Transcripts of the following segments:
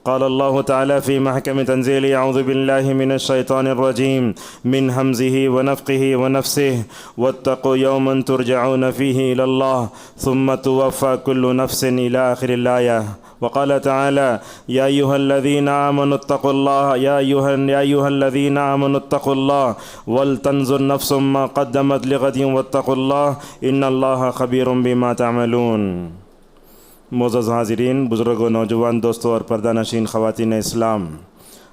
قال الله تعالى في محكم تنزيله: أعوذ بالله من الشيطان الرجيم من همزه ونفخه ونفسه واتقوا يوما ترجعون فيه إلى الله ثم توفى كل نفس إلى آخر الآية. وقال تعالى: يا أيها الذين آمنوا اتقوا الله يا أيها الذين آمنوا اتقوا الله ولتنظر نفس ما قدمت لغد واتقوا الله إن الله خبير بما تعملون. معزز حاضرین، بزرگوں، نوجوان دوستوں اور پردہ نشین خواتین اسلام،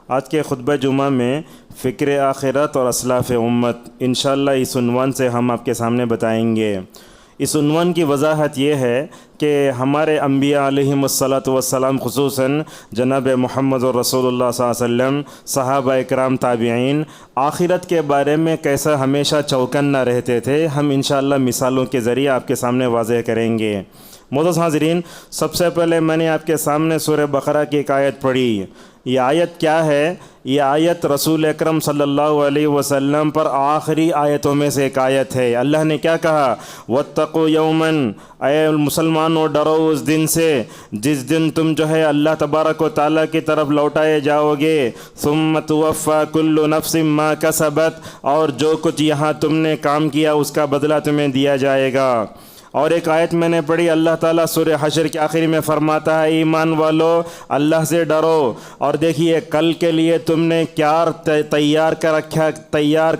آج کے خطبہ جمعہ میں فکر آخرت اور اسلاف امت انشاءاللہ اس عنوان سے ہم آپ کے سامنے بتائیں گے۔ اس عنوان کی وضاحت یہ ہے کہ ہمارے انبیاء علیہم الصلاۃ والسلام، خصوصاً جناب محمد رسول اللہ صلی اللہ علیہ وسلم، صحابہ اکرام، تابعین، آخرت کے بارے میں کیسا ہمیشہ چوکنا رہتے تھے، ہم انشاءاللہ مثالوں کے ذریعے آپ کے سامنے واضح کریں گے۔ معزز حاضرین، سب سے پہلے میں نے آپ کے سامنے سورہ بقرہ کی ایک آیت پڑھی۔ یہ آیت کیا ہے؟ یہ آیت رسول اکرم صلی اللہ علیہ وسلم پر آخری آیتوں میں سے ایک آیت ہے۔ اللہ نے کیا کہا؟ وَاتَّقُوا يَوْمًا، اے مسلمانوں ڈرو اس دن سے جس دن تم اللہ تبارک و تعالیٰ کی طرف لوٹائے جاؤ گے۔ ثُمَّ تُوَفَّى كُلُّ نَفْسٍ مَا كَسَبَتْ، اور جو کچھ یہاں تم نے کام کیا اس کا بدلہ تمہیں دیا جائے گا۔ اور ایک آیت میں نے پڑھی، اللہ تعالیٰ سورہ حشر کے آخری میں فرماتا ہے: ایمان والو اللہ سے ڈرو، اور دیکھیے کل کے لیے تم نے کیا تیار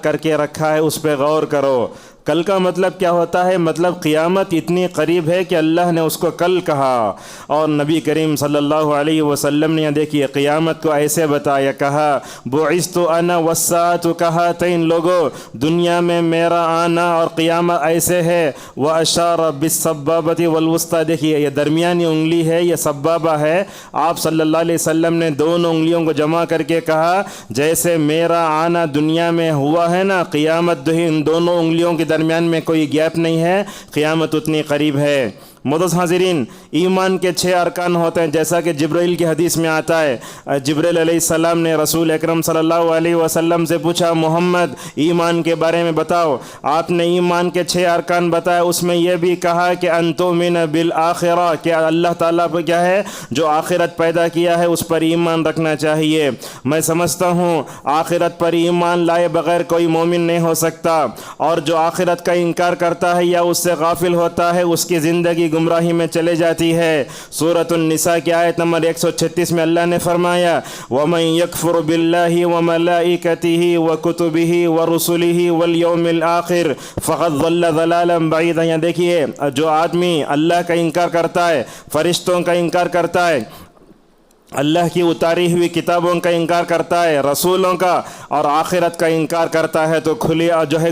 کر کے رکھا ہے اس پہ غور کرو۔ کل کا مطلب کیا ہوتا ہے؟ مطلب قیامت اتنی قریب ہے کہ اللہ نے اس کو کل کہا، اور نبی کریم صلی اللہ علیہ وسلم نے دیکھیے قیامت کو ایسے بتایا، کہا: بعثت انا والساعة كهاتين، لوگو دنیا میں میرا آنا اور قیامت ایسے ہے۔ واشار بالسبابة والوسطى، دیکھیے یہ درمیانی انگلی ہے، یہ سبابہ ہے۔ آپ صلی اللہ علیہ وسلم نے دونوں انگلیوں کو جمع کر کے کہا جیسے میرا آنا دنیا میں ہوا ہے نا، قیامت ان دونوں انگلیوں کے درمیان میں کوئی گیپ نہیں ہے، قیامت اتنی قریب ہے۔ معزز حاضرین، ایمان کے 6 ارکان ہوتے ہیں، جیسا کہ جبرائیل کی حدیث میں آتا ہے۔ جبرائیل علیہ السلام نے رسول اکرم صلی اللہ علیہ وسلم سے پوچھا: محمد ایمان کے بارے میں بتاؤ۔ آپ نے ایمان کے 6 ارکان بتایا، اس میں یہ بھی کہا کہ ان تؤمن بالآخرہ، کہ اللہ تعالیٰ پہ کیا ہے، جو آخرت پیدا کیا ہے اس پر ایمان رکھنا چاہیے۔ میں سمجھتا ہوں آخرت پر ایمان لائے بغیر کوئی مومن نہیں ہو سکتا، اور جو آخرت کا انکار کرتا ہے یا اس سے غافل ہوتا ہے اس کی زندگی گمراہی میں چلے جاتی ہے۔ سورۃ النساء کی آیت نمبر 136 میں اللہ نے فرمایا: وَمَن يَكْفُرْ بِاللَّهِ وَمَلَائِكَتِهِ وَكُتُبِهِ وَرُسُلِهِ وَالْيَوْمِ الْآخِرِ فَقَدْ ضَلَّ ضَلَالًا بَعِيدًا۔ یہاں دیکھیے جو آدمی اللہ کا انکار کرتا ہے، فرشتوں کا انکار کرتا ہے، اللہ کی اتاری ہوئی کتابوں کا انکار کرتا ہے، رسولوں کا، اور آخرت کا انکار کرتا ہے، تو کھلی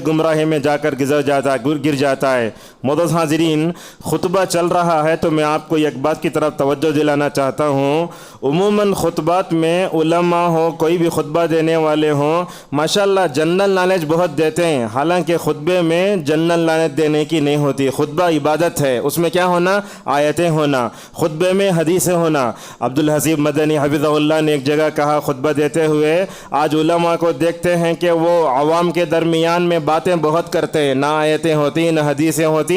گمراہی میں جا کر گر جاتا ہے۔ معزز حاضرین، خطبہ چل رہا ہے تو میں آپ کو ایک بات کی طرف توجہ دلانا چاہتا ہوں۔ عموماً خطبات میں علماء ہوں، کوئی بھی خطبہ دینے والے ہوں، ماشاءاللہ جنرل نالج بہت دیتے ہیں، حالانکہ خطبے میں جنرل نالج دینے کی نہیں ہوتی۔ خطبہ عبادت ہے، اس میں کیا ہونا؟ آیتیں ہونا، خطبے میں حدیثیں ہونا۔ عبدالحسیب مدنی حفظہ اللہ نے ایک جگہ کہا خطبہ دیتے ہوئے، آج علماء کو دیکھتے ہیں کہ وہ عوام کے درمیان میں باتیں بہت کرتے ہیں، نہ آیتیں ہوتی نہ حدیثیں ہوتی،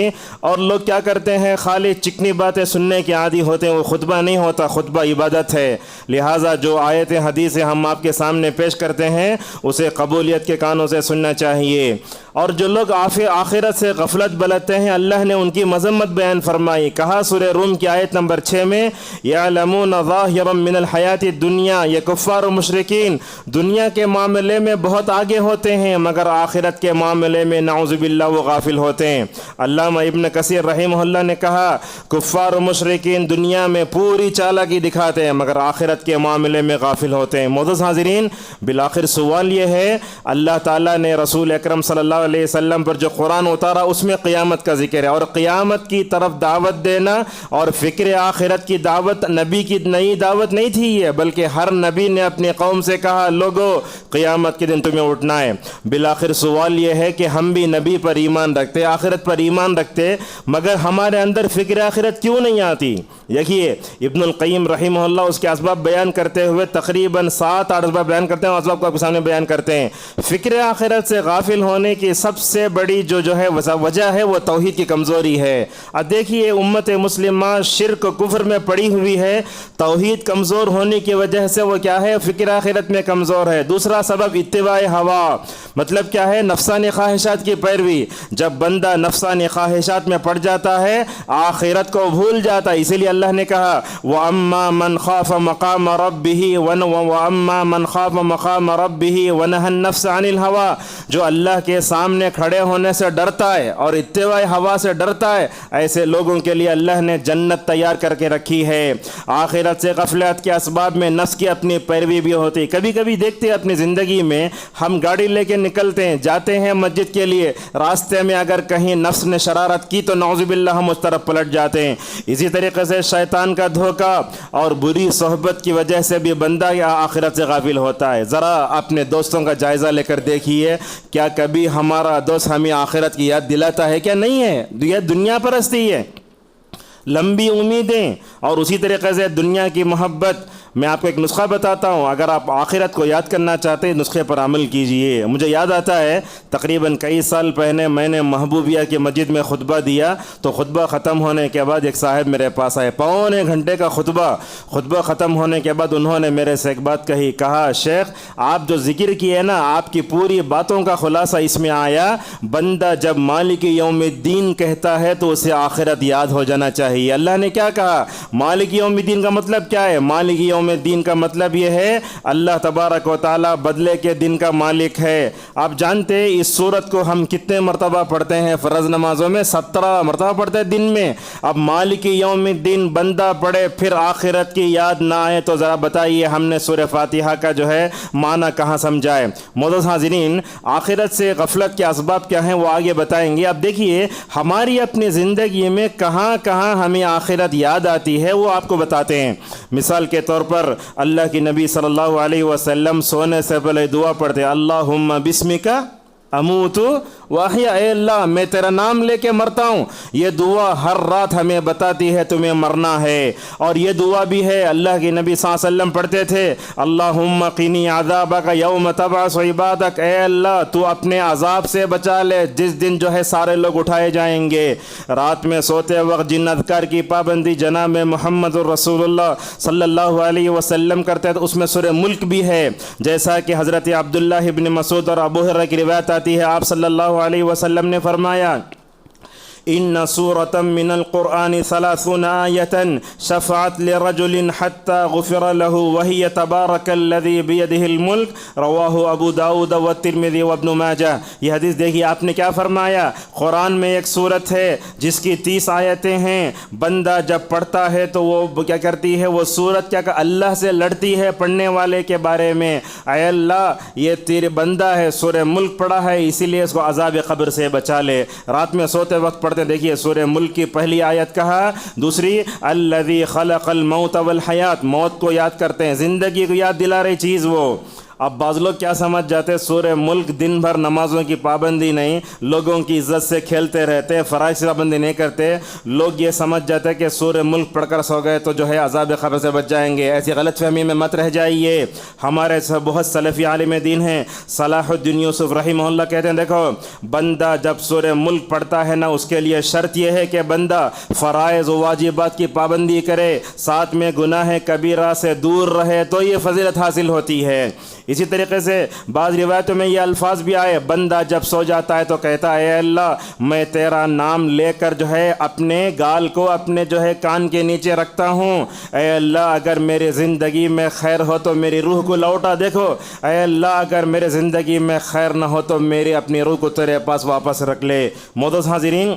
اور لوگ کیا کرتے ہیں؟ خالی چکنی باتیں سننے کے عادی ہوتے ہیں۔ وہ خطبہ نہیں ہوتا، خطبہ عبادت ہے۔ لہٰذا جو آیتیں حدیثیں ہم آپ کے سامنے پیش کرتے ہیں اسے قبولیت کے کانوں سے سننا چاہیے۔ اور جو لوگ آخرت سے غفلت برتتے ہیں، اللہ نے ان کی مذمت بیان فرمائی، کہا سورہ روم کی آیت نمبر 6 میں: یعلمون ظاہرا من الحیات الدنیا، یہ کفار و مشرکین دنیا کے معاملے میں بہت آگے ہوتے ہیں مگر آخرت کے معاملے میں نعوذ باللہ وہ غافل ہوتے ہیں۔ علامہ ابن کثیر رحمہ اللہ نے کہا کفار و مشرکین دنیا میں پوری چالاکی دکھاتے ہیں مگر آخرت کے معاملے میں غافل ہوتے ہیں۔ معزز حاضرین، بالآخر سوال یہ ہے، اللہ تعالیٰ نے رسول اکرم صلی اللہ علیہ وسلم پر جو قرآن اتارا اس میں قیامت کا ذکر ہے، اور قیامت کی طرف دعوت دینا اور فکر آخرت کی دعوت نبی کی نئی دعوت نہیں تھی یہ، بلکہ ہر نبی نے اپنی قوم سے کہا لوگو قیامت کے دن تمہیں اٹھنا ہے۔ بالآخر سوال یہ ہے کہ ہم بھی نبی پر ایمان رکھتے، آخرت پر ایمان رکھتے، مگر ہمارے اندر فکر آخرت کیوں نہیں آتی؟ دیکھیے ابن القیم رحمہ اللہ اس کے اسباب بیان کرتے ہوئے تقریباً 7-8 اسباب بیان کرتے ہیں، اسباب کو آپ کے سامنے بیان کرتے ہیں۔ فکر آخرت سے غافل ہونے کی سب سے بڑی جو ہے وجہ ہے وہ توحید کی کمزوری ہے۔ اب دیکھیے امت مسلمہ شرک و کفر میں پڑی ہوئی ہے، توحید کا کمزور ہونے کی وجہ سے وہ کیا ہے؟ فکر آخرت میں کمزور ہے۔ دوسرا سبب اتباع ہوا، مطلب کیا ہے؟ نفسانی خواہشات کی پیروی۔ جب بندہ نفسانی خواہشات میں پڑ جاتا ہے آخرت کو بھول جاتا ہے۔ اسی لیے اللہ نے کہا وَأَمَّا مَنْ خَافَ مَقَامَ رَبِّهِ وَأَمَّا مَنْ خَافَ مَقَامَ رَبِّهِ وَنَهَى النَّفْسَ عَنِ الْهَوَىٰ، جو اللہ کے سامنے کھڑے ہونے سے ڈرتا ہے اور اتباع ہوا سے ڈرتا ہے، ایسے لوگوں کے لیے اللہ نے جنت تیار کر کے رکھی ہے۔ آخرت سے غفلت کے اسباب میں نفس کی اپنی پیروی بھی ہوتی۔ کبھی کبھی دیکھتے ہیں اپنی زندگی میں، ہم گاڑی لے کے نکلتے ہیں، جاتے ہیں مسجد کے لیے، راستے میں اگر کہیں نفس نے شرارت کی تو نعوذ باللہ ہم اس طرف پلٹ جاتے ہیں۔ اسی طریقے سے شیطان کا دھوکہ اور بری صحبت کی وجہ سے بھی بندہ یا آخرت سے غافل ہوتا ہے۔ ذرا اپنے دوستوں کا جائزہ لے کر دیکھیے، کیا کبھی ہمارا دوست ہمیں آخرت کی یاد دلاتا ہے؟ کیا نہیں ہے؟ یہ دنیا پرستی ہے، لمبی امیدیں اور اسی طریقے سے دنیا کی محبت۔ میں آپ کو ایک نسخہ بتاتا ہوں، اگر آپ آخرت کو یاد کرنا چاہتے ہیں نسخے پر عمل کیجئے۔ مجھے یاد آتا ہے تقریباً کئی سال پہلے میں نے محبوبیہ کی مسجد میں خطبہ دیا، تو خطبہ ختم ہونے کے بعد ایک صاحب میرے پاس آئے، پونے گھنٹے کا خطبہ ختم ہونے کے بعد انہوں نے میرے سے ایک بات کہا شیخ آپ جو ذکر کیے نا، آپ کی پوری باتوں کا خلاصہ اس میں آیا، بندہ جب مالک یوم الدین کہتا ہے تو اسے آخرت یاد ہو جانا چاہیے۔ اللہ نے کیا کہا؟ مالک یوم الدین کا مطلب کیا ہے؟ مالک یوم الدین کا مطلب یہ ہے اللہ تبارک و تعالی بدلے کے دن کا مالک ہے۔ آپ جانتے ہیں اس سورت کو ہم کتنے مرتبہ پڑھتے ہیں فرض نمازوں میں؟ 17 مرتبہ پڑھتے ہیں دن میں۔ اب مالک یوم الدین بندہ پڑھے پھر آخرت کی یاد نہ آئے تو ذرا بتائیے ہم نے سورہ فاتحہ کا جو ہے معنی کہاں سمجھائے؟ معزز حاضرین، آخرت سے غفلت کے اسباب کیا ہیں وہ آگے بتائیں گے۔ اب دیکھیے ہماری اپنی زندگی میں کہاں کہاں ہمیں آخرت یاد آتی ہے وہ آپ کو بتاتے ہیں۔ مثال کے طور پر اللہ کی نبی صلی اللہ علیہ وسلم سونے سے پہلے دعا پڑھتے اللہم بسمک اموت واحیا، اے اللہ میں تیرا نام لے کے مرتا ہوں۔ یہ دعا ہر رات ہمیں بتاتی ہے تمہیں مرنا ہے۔ اور یہ دعا بھی ہے اللہ کے نبی صلی اللہ علیہ وسلم پڑھتے تھے اللہم قنی عذابک یوم تبعث عبادک، اے اللہ تو اپنے عذاب سے بچا لے جس دن جو ہے سارے لوگ اٹھائے جائیں گے۔ رات میں سوتے وقت جن اذکار کی پابندی جناب محمد الرسول اللہ صلی اللہ علیہ وسلم کرتے ہیں تو اس میں سورہ ملک بھی ہے، جیسا کہ حضرت عبداللہ ابن مسعود اور ابو ہریرہ کی روایت آتی ہے، آپ صلی اللہ علیہ وسلم نے فرمایا ان سورة من القرآن 30 آية شفعت لرجل حتى غفر له وهي تبارك الذي بيده الملك رواه ابو داود والترمذي وابن ماجہ۔ یہ حدیث دیکھیے آپ نے کیا فرمایا، قرآن میں ایک سورت ہے جس کی 30 آیتیں ہیں، بندہ جب پڑھتا ہے تو وہ کیا کرتی ہے، وہ سورت کیا کہ اللہ سے لڑتی ہے پڑھنے والے کے بارے میں، اے اللہ یہ تیرے بندہ ہے سورہ ملک پڑھا ہے اسی لیے اس کو عذاب قبر سے بچا لے۔ رات میں سوتے وقت دیکھیے سورہ ملک کی پہلی آیت کہا، دوسری الذی خلق الموت والحیات، موت کو یاد کرتے ہیں، زندگی کو یاد دلا رہی چیز وہ۔ اب بعض لوگ کیا سمجھ جاتے ہیں سورہ ملک دن بھر نمازوں کی پابندی نہیں، لوگوں کی عزت سے کھیلتے رہتے، فرائض کی پابندی نہیں کرتے، لوگ یہ سمجھ جاتے ہیں کہ سورہ ملک پڑھ کر سو گئے تو جو ہے عذاب قبر سے بچ جائیں گے۔ ایسی غلط فہمی میں مت رہ جائیے۔ ہمارے بہت سلفی عالم دین ہیں، صلاح الدین یوسف رحمہ اللہ کہتے ہیں دیکھو بندہ جب سورہ ملک پڑھتا ہے نا اس کے لیے شرط یہ ہے کہ بندہ فرائض و واجبات کی پابندی کرے، ساتھ میں گناہ کبیرہ سے دور رہے تو یہ فضیلت حاصل ہوتی ہے۔ اسی طریقے سے بعض روایتوں میں یہ الفاظ بھی آئے، بندہ جب سو جاتا ہے تو کہتا ہے اے اللہ میں تیرا نام لے کر جو ہے اپنے گال کو اپنے جو ہے کان کے نیچے رکھتا ہوں، اے اللہ اگر میری زندگی میں خیر ہو تو میری روح کو لوٹا دیکھو، اے اللہ اگر میرے زندگی میں خیر نہ ہو تو میری اپنی روح کو تیرے پاس واپس رکھ لے۔ معزز حاضرین،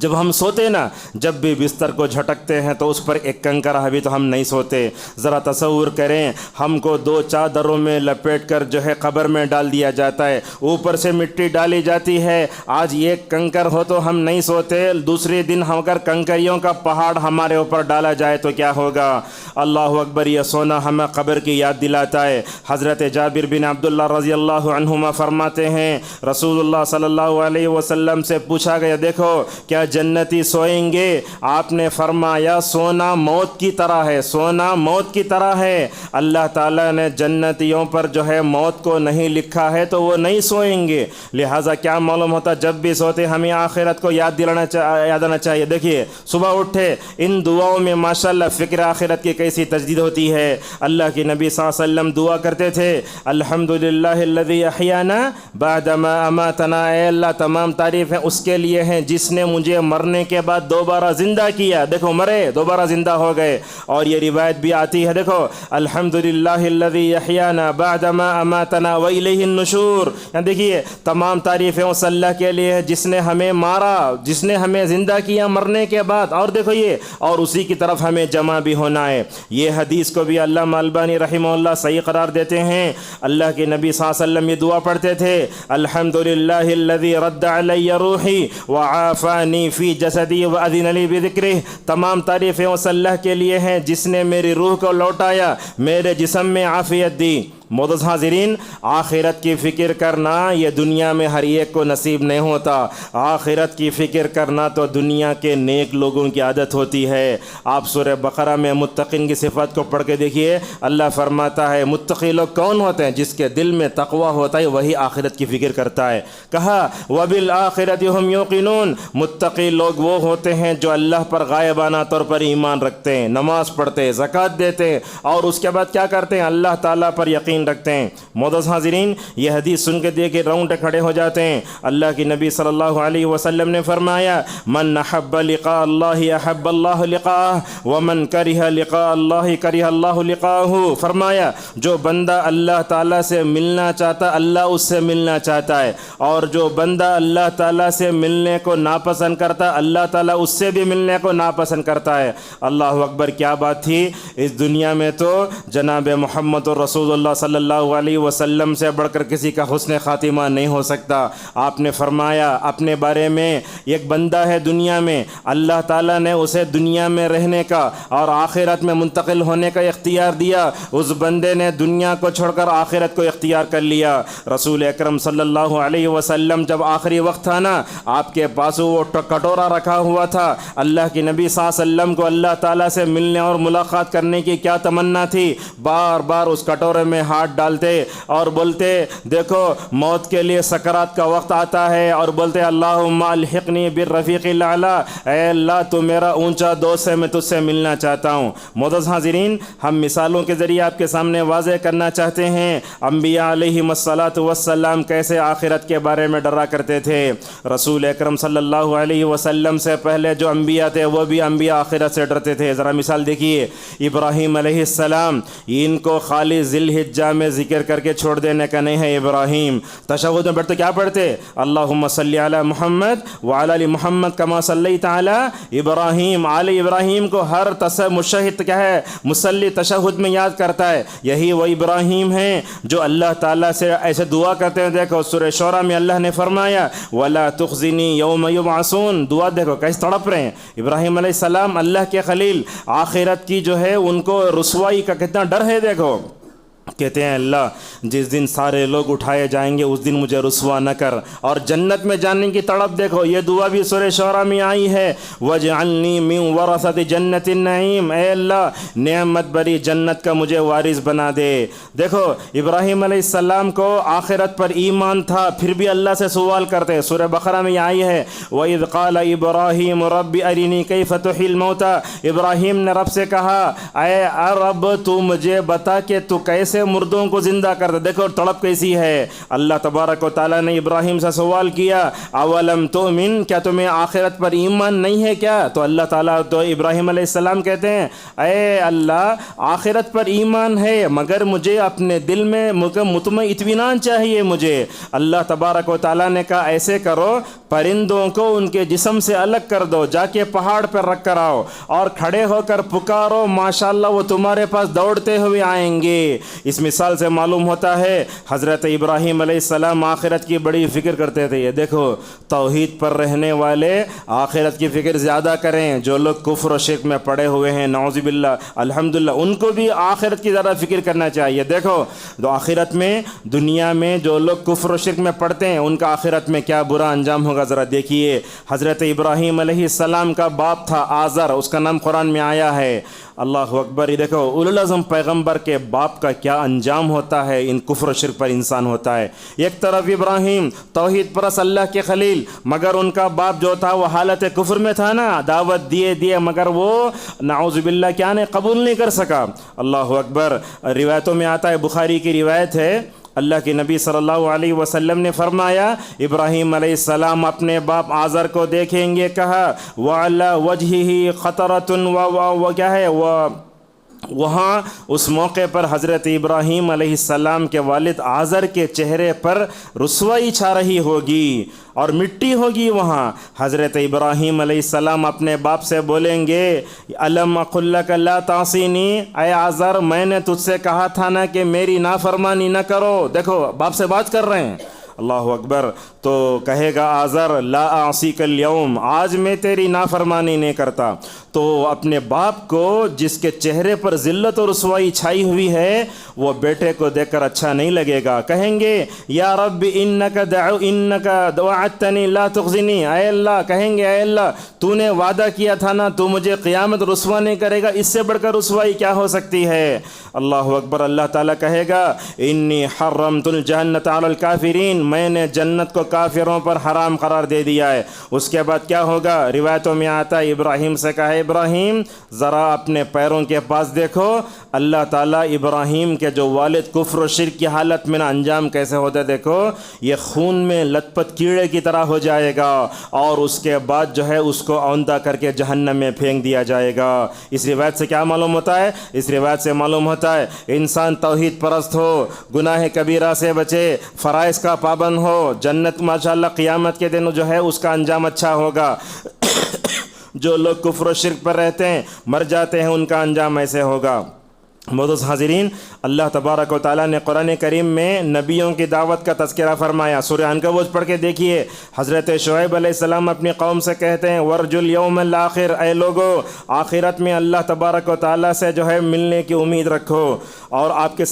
جب ہم سوتے نا، جب بھی بستر کو جھٹکتے ہیں تو اس پر ایک کنکر ابھی تو ہم نہیں سوتے۔ ذرا تصور کریں ہم کو 2 چادروں میں لپیٹ کر جو ہے قبر میں ڈال دیا جاتا ہے، اوپر سے مٹی ڈالی جاتی ہے، آج ایک کنکر ہو تو ہم نہیں سوتے، دوسرے دن ہم اگر کنکریوں کا پہاڑ ہمارے اوپر ڈالا جائے تو کیا ہوگا؟ اللہ اکبر، یہ سونا ہمیں قبر کی یاد دلاتا ہے۔ حضرت جابر بن عبداللہ رضی اللہ عنہما فرماتے ہیں رسول اللہ صلی اللہ علیہ وسلم سے پوچھا گیا دیکھو کیا جنتی سوئیں گے؟ آپ نے فرمایا سونا موت کی طرح ہے، سونا موت کی طرح ہے۔ اللہ تعالیٰ نے جنتیوں پر جو ہے موت کو نہیں لکھا ہے تو وہ نہیں سوئیں گے۔ لہٰذا کیا معلوم ہوتا، جب بھی سوتے ہمیں آخرت کو یاد آنا چاہیے۔ دیکھیے صبح اٹھے ان دعاؤں میں ماشاءاللہ فکر آخرت کی کیسی تجدید ہوتی ہے۔ اللہ کے نبی صلی اللہ علیہ وسلم دعا کرتے تھے الحمدللہ الذی احیانا بعد ما اماتنا، اے اللہ تمام تعریفیں اس کے لیے ہیں جس نے مجھے مرنے کے بعد دوبارہ زندہ کیا۔ دیکھو مرے دوبارہ زندہ ہو گئے، اور یہ روایت بھی آتی ہے، دیکھو الحمدللہ الذی احیانا بعد ما اماتنا والیہ النشور، یعنی دیکھیے تمام تعریفیں اس اللہ کے لیے ہے جس نے ہمیں مارا، جس نے ہمیں زندہ کیا مرنے کے بعد، اور دیکھو یہ اور اسی کی طرف ہمیں جمع بھی ہونا ہے۔ یہ حدیث کو بھی علامہ البانی رحمہ اللہ صحیح قرار دیتے ہیں۔ اللہ کے نبی صلی اللہ علیہ وسلم یہ دعا پڑھتے تھے الحمدللہ الذی رد علی روحی وعافانی فی جسدی واذن لی بذکرہ، تمام تعریفیں اس اللہ کے لیے ہیں جس نے میری روح کو لوٹایا، میرے جسم میں عافیت دی۔ معزز حاضرین، آخرت کی فکر کرنا یہ دنیا میں ہر ایک کو نصیب نہیں ہوتا۔ آخرت کی فکر کرنا تو دنیا کے نیک لوگوں کی عادت ہوتی ہے۔ آپ سورہ بقرہ میں متقین کی صفات کو پڑھ کے دیکھیے، اللہ فرماتا ہے متقی لوگ کون ہوتے ہیں؟ جس کے دل میں تقوی ہوتا ہے وہی آخرت کی فکر کرتا ہے۔ کہا وَبِالْآخِرَةِ هُمْ يُوقِنُونَ، متقی لوگ وہ ہوتے ہیں جو اللہ پر غائبانہ طور پر ایمان رکھتے ہیں، نماز پڑھتے ہیں، زکوٰۃ دیتے ہیں، اور اس کے بعد کیا کرتے ہیں؟ اللہ تعالیٰ پر یقین رکھتے ہیں۔ معزز حاضرین، یہ حدیث سن کے دیکھے رونگٹے کھڑے ہو جاتے ہیں۔ اللہ کی نبی صلی اللہ علیہ وسلم نے فرمایا من احب لقاء اللہ احب اللہ لقاءہ ومن کرہ لقاء اللہ کرہ اللہ لقاءہ، فرمایا جو بندہ اللہ تعالیٰ سے ملنا چاہتا اللہ اس سے ملنا چاہتا ہے، اور جو بندہ اللہ تعالیٰ سے ملنے کو ناپسند کرتا اللہ تعالیٰ اس سے بھی ملنے کو ناپسند کرتا ہے۔ اللہ اکبر، کیا بات تھی! اس دنیا میں تو جناب محمد رسول اللہ صلی اللہ علیہ وسلم سے بڑھ کر کسی کا حسن خاتمہ نہیں ہو سکتا۔ آپ نے فرمایا اپنے بارے میں ایک بندہ ہے دنیا میں، اللہ تعالیٰ نے اسے دنیا میں رہنے کا اور آخرت میں منتقل ہونے کا اختیار دیا، اس بندے نے دنیا کو چھوڑ کر آخرت کو اختیار کر لیا۔ رسول اکرم صلی اللہ علیہ وسلم جب آخری وقت تھا نا، آپ کے پاس وہ کٹورا رکھا ہوا تھا۔ اللہ کے نبی صلی اللہ علیہ وسلم کو اللہ تعالیٰ سے ملنے اور ملاقات کرنے کی کیا تمنا تھی، بار بار اس کٹورے میں ہاتھ ڈالتے اور بولتے دیکھو موت کے لیے سکرات کا وقت آتا ہے، اور بولتے اللہم الحقنی بالرفیق الاعلیٰ، اے اللہ تو میرا اونچا دوست ہے، میں تجھ سے ملنا چاہتا ہوں۔ معزز حاضرین، ہم مثالوں کے ذریعے آپ کے سامنے واضح کرنا چاہتے ہیں انبیاء علیہم الصلاۃ والسلام کیسے آخرت کے بارے میں ڈرا کرتے تھے۔ رسول اکرم صلی اللہ علیہ وسلم سے پہلے جو انبیاء تھے وہ بھی انبیاء آخرت سے ڈرتے تھے۔ ذرا مثال دیکھیے، ابراہیم علیہ السلام، ان کو خالی ذی الحجہ میں ذکر کر کے چھوڑ دینے کا نہیں ہے۔ ابراہیم تشہد میں بیٹھتے کیا پڑھتے؟ اللہم صلی علی محمد وعلی آل محمد کما صلیت علی ابراہیم، آل ابراہیم کو ہر مشہد کیا ہے مصلی تشہد میں یاد کرتا ہے۔ یہی وہ ابراہیم ہیں جو اللہ تعالیٰ سے ایسے دعا کرتے ہیں۔ دیکھو سورہ شعراء میں اللہ نے فرمایا وَلَا تُخْزِنِي يَوْمَ يُبْعَثُونَ، دعا دیکھو کیسے تڑپ رہے ہیں۔ ابراہیم علیہ السلام اللہ کے خلیل، آخرت کی جو ہے ان کو رسوائی کا کتنا ڈر ہے۔ دیکھو کہتے ہیں اللہ جس دن سارے لوگ اٹھائے جائیں گے اس دن مجھے رسوا نہ کر، اور جنت میں جانے کی تڑپ دیکھو۔ یہ دعا بھی سورہ شعراء میں آئی ہے وَاجْعَلْنِي مِنْ وَرَثَةِ جَنَّةِ النَّعِيمِ، اے اللہ نعمت بری جنت کا مجھے وارث بنا دے۔ دیکھو ابراہیم علیہ السلام کو آخرت پر ایمان تھا، پھر بھی اللہ سے سوال کرتے۔ سورہ بقرہ میں آئی ہے وَإِذْ قَالَ إِبْرَاهِيمُ رَبِّ أَرِنِي كَيْفَ تُحْيِي الْمَوْتَى، ابراہیم نے رب سے کہا اے رب تو مجھے بتا کہ تو کیسے مردوں کو زندہ کرتا۔ دیکھو تڑپ کیسی ہے۔ اللہ تبارک و تعالیٰ نے ابراہیم سے سوال کیا اولم تؤمن، کیا تمہیں آخرت پر ایمان نہیں ہے کیا؟ تو اللہ تعالیٰ تو ابراہیم علیہ السلام کہتے ہیں اے اللہ آخرت پر ایمان ہے مگر مجھے اپنے دل میں مطمئن اطمینان چاہیے مجھے۔ اللہ تبارک و تعالیٰ نے کہا ایسے کرو پرندوں کو ان کے جسم سے الگ کر دو، جا کے پہاڑ پر رکھ کر آؤ اور کھڑے ہو کر پکارو، ماشاءاللہ وہ تمہارے پاس دوڑتے ہوئے آئیں گے۔ اس مثال سے معلوم ہوتا ہے حضرت ابراہیم علیہ السلام آخرت کی بڑی فکر کرتے تھے. یہ دیکھو توحید پر رہنے والے آخرت کی فکر زیادہ کریں. جو لوگ کفر و شرک میں پڑے ہوئے ہیں نعوذ باللہ الحمدللہ ان کو بھی آخرت کی زیادہ فکر کرنا چاہیے. دیکھو تو آخرت میں دنیا میں جو لوگ کفر و شرک میں پڑتے ہیں ان کا آخرت میں کیا برا انجام ہوگا. ذرا دیکھیے حضرت ابراہیم علیہ السلام کا باپ تھا آزر, اس کا نام قرآن میں آیا ہے. اللہ اکبر. یہ دیکھو اولو العزم پیغمبر کے باپ کا کیا انجام ہوتا ہے ان کفر و شرک پر انسان ہوتا ہے. ایک طرف ابراہیم توحید پرست اللہ کے خلیل, مگر ان کا باپ جو تھا وہ حالت کفر میں تھا نا, دعوت دیے مگر وہ نعوذ باللہ کیا نے قبول نہیں کر سکا. اللہ اکبر. روایتوں میں آتا ہے, بخاری کی روایت ہے, اللہ کے نبی صلی اللہ علیہ وسلم نے فرمایا ابراہیم علیہ السلام اپنے باپ آزر کو دیکھیں گے, کہا وَعَلَى وَجْهِهِ خَطَرَةٌ و کیا ہے وہاں اس موقع پر حضرت ابراہیم علیہ السلام کے والد آزر کے چہرے پر رسوائی چھا رہی ہوگی اور مٹی ہوگی وہاں. حضرت ابراہیم علیہ السلام اپنے باپ سے بولیں گے الم اقل لک لا تعصینی, اے آزر میں نے تجھ سے کہا تھا نا کہ میری نافرمانی نہ کرو. دیکھو باپ سے بات کر رہے ہیں. اللہ اکبر. تو کہے گا آزر لا اعصیک اليوم, آج میں تیری نافرمانی نہیں کرتا. تو اپنے باپ کو جس کے چہرے پر ذلت اور رسوائی چھائی ہوئی ہے وہ بیٹے کو دیکھ کر اچھا نہیں لگے گا. کہیں گے یا رب انک وعدتنی لا تخزنی, اے اللہ کہیں گے اے اللہ تو نے وعدہ کیا تھا نا تو مجھے قیامت رسوا نہیں کرے گا, اس سے بڑھ کر رسوائی کیا ہو سکتی ہے. اللہ اکبر. اللہ تعالیٰ کہے گا انی حرمت الجنۃ علی الکافرین, میں نے جنت کو کافروں پر حرام قرار دے دیا ہے. اس کے بعد کیا ہوگا روایتوں میں آتا ہے ابراہیم سے کہا ابراہیم ذرا اپنے پیروں کے پاس دیکھو. اللہ تعالیٰ ابراہیم کے جو والد کفر و شرک کی حالت میں نا انجام کیسے ہوتا ہے دیکھو, یہ خون میں لت پت کیڑے کی طرح ہو جائے گا اور اس کے بعد جو ہے اس کو اوندا کر کے جہنم میں پھینک دیا جائے گا. اس روایت سے کیا معلوم ہوتا ہے, اس روایت سے معلوم ہوتا ہے انسان توحید پرست ہو, گناہ کبیرہ سے بچے, فرائض کا پابند ہو, جنت ماشاءاللہ قیامت کے دن جو ہے اس کا انجام اچھا ہوگا. جو لوگ کفر و شرک پر رہتے ہیں مر جاتے ہیں ان کا انجام ایسے ہوگا. معزز حاضرین, اللہ تبارک و تعالیٰ نے قرآن کریم میں نبیوں کی دعوت کا تذکرہ فرمایا. سورہ عنکبوت پڑھ کے دیکھیے, حضرت شعیب علیہ السلام اپنی قوم سے کہتے ہیں ورجو الیوم الاخر, اے لوگو آخرت میں اللہ تبارک و تعالیٰ سے جو ہے ملنے کی امید رکھو. اور آپ کے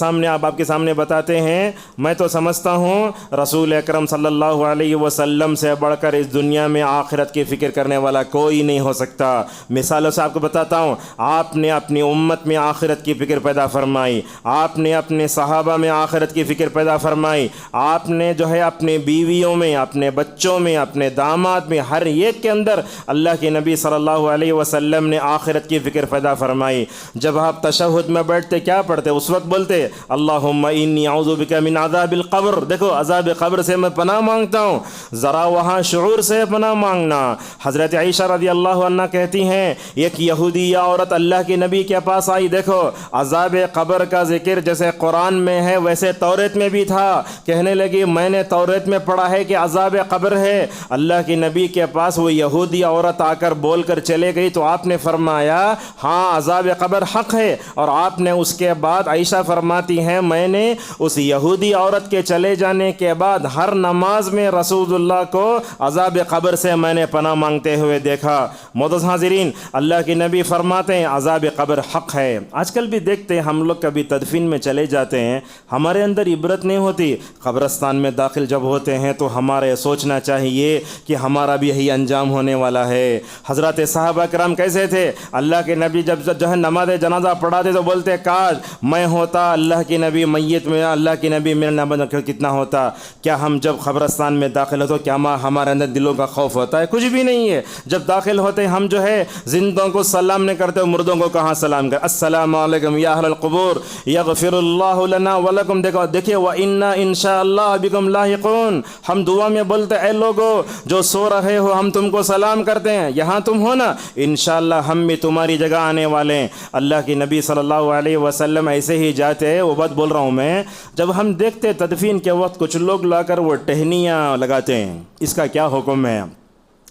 سامنے بتاتے ہیں میں تو سمجھتا ہوں رسول اکرم صلی اللہ علیہ وسلم سے بڑھ کر اس دنیا میں آخرت کی فکر کرنے والا کوئی نہیں ہو سکتا. مثالوں سے آپ کو بتاتا ہوں, آپ نے اپنی امت میں آخرت کی فکر پیدا فرمائی, آپ نے اپنے صحابہ میں آخرت کی فکر پیدا فرمائی, آپ نے جو ہے اپنے بیویوں میں, اپنے بچوں میں, اپنے داماد میں, ہر ایک کے اندر اللہ کے نبی صلی اللہ علیہ وسلم نے آخرت کی فکر پیدا فرمائی. جب آپ تشہد میں بیٹھتے کیا پڑھتے, اس وقت بولتے اللہم انی اعوذ بک من عذاب القبر. دیکھو عذاب قبر سے میں پناہ مانگتا ہوں, ذرا وہاں شعور سے پناہ مانگنا. حضرت عائشہ رضی اللہ عنہ کہتی ہیں ایک یہودیہ عورت اللہ کے نبی کے پاس آئی. دیکھو عذاب قبر کا ذکر جیسے قرآن میں ہے ویسے توریت میں بھی تھا. کہنے لگی میں نے توریت میں پڑھا ہے کہ عذاب قبر ہے. اللہ کے نبی کے پاس وہ یہودی عورت آ کر بول کر چلے گئی تو آپ نے فرمایا ہاں عذاب قبر حق ہے. اور آپ نے اس کے بعد عائشہ فرماتی ہیں میں نے اس یہودی عورت کے چلے جانے کے بعد ہر نماز میں رسول اللہ کو عذاب قبر سے میں نے پناہ مانگتے ہوئے دیکھا. معزز حاضرین, اللہ کے نبی فرماتے ہیں عذاب قبر حق ہے. آج کل بھی دیکھتے ہیں ہم لوگ کبھی تدفین میں چلے جاتے ہیں, ہمارے اندر عبرت نہیں ہوتی. قبرستان میں داخل جب ہوتے ہیں تو ہمارے سوچنا چاہیے کہ ہمارا بھی یہی انجام ہونے والا ہے. حضرات صحابہ کرام کیسے تھے, اللہ کے نبی جب جو ہے نماز جنازہ پڑھاتے تو بولتے کاش میں ہوتا اللہ کے نبی میت میں, اللہ کے نبی میرا نماز کتنا ہوتا. کیا ہم جب قبرستان میں داخل ہو تو کیا ہمارے اندر دلوں کا خوف ہوتا ہے؟ کچھ بھی نہیں ہے. جب داخل ہوتے ہم جو ہے زندوں کو سلام نہیں کرتے, مردوں کو کہاں سلام کر, السلام علیکم یا اہل القبور یغفر اللہ لنا ولکم. دیکھیے وَإِنَّا إِن شاء اللَّهُ بِكُمْ لاحقون, ہم دعا میں بولتے اے لوگو جو سو رہے ہو ہم تم کو سلام کرتے ہیں, یہاں تم ہو نا, انشاءاللہ ہم بھی تمہاری جگہ آنے والے ہیں. اللہ کے نبی صلی اللہ علیہ وسلم ایسے ہی جاتے, وہ بات بول رہا ہوں میں, جب ہم دیکھتے تدفین کے وقت کچھ لوگ لا کر وہ ٹہنیاں لگاتے ہیں, اس کا کیا حکم ہے؟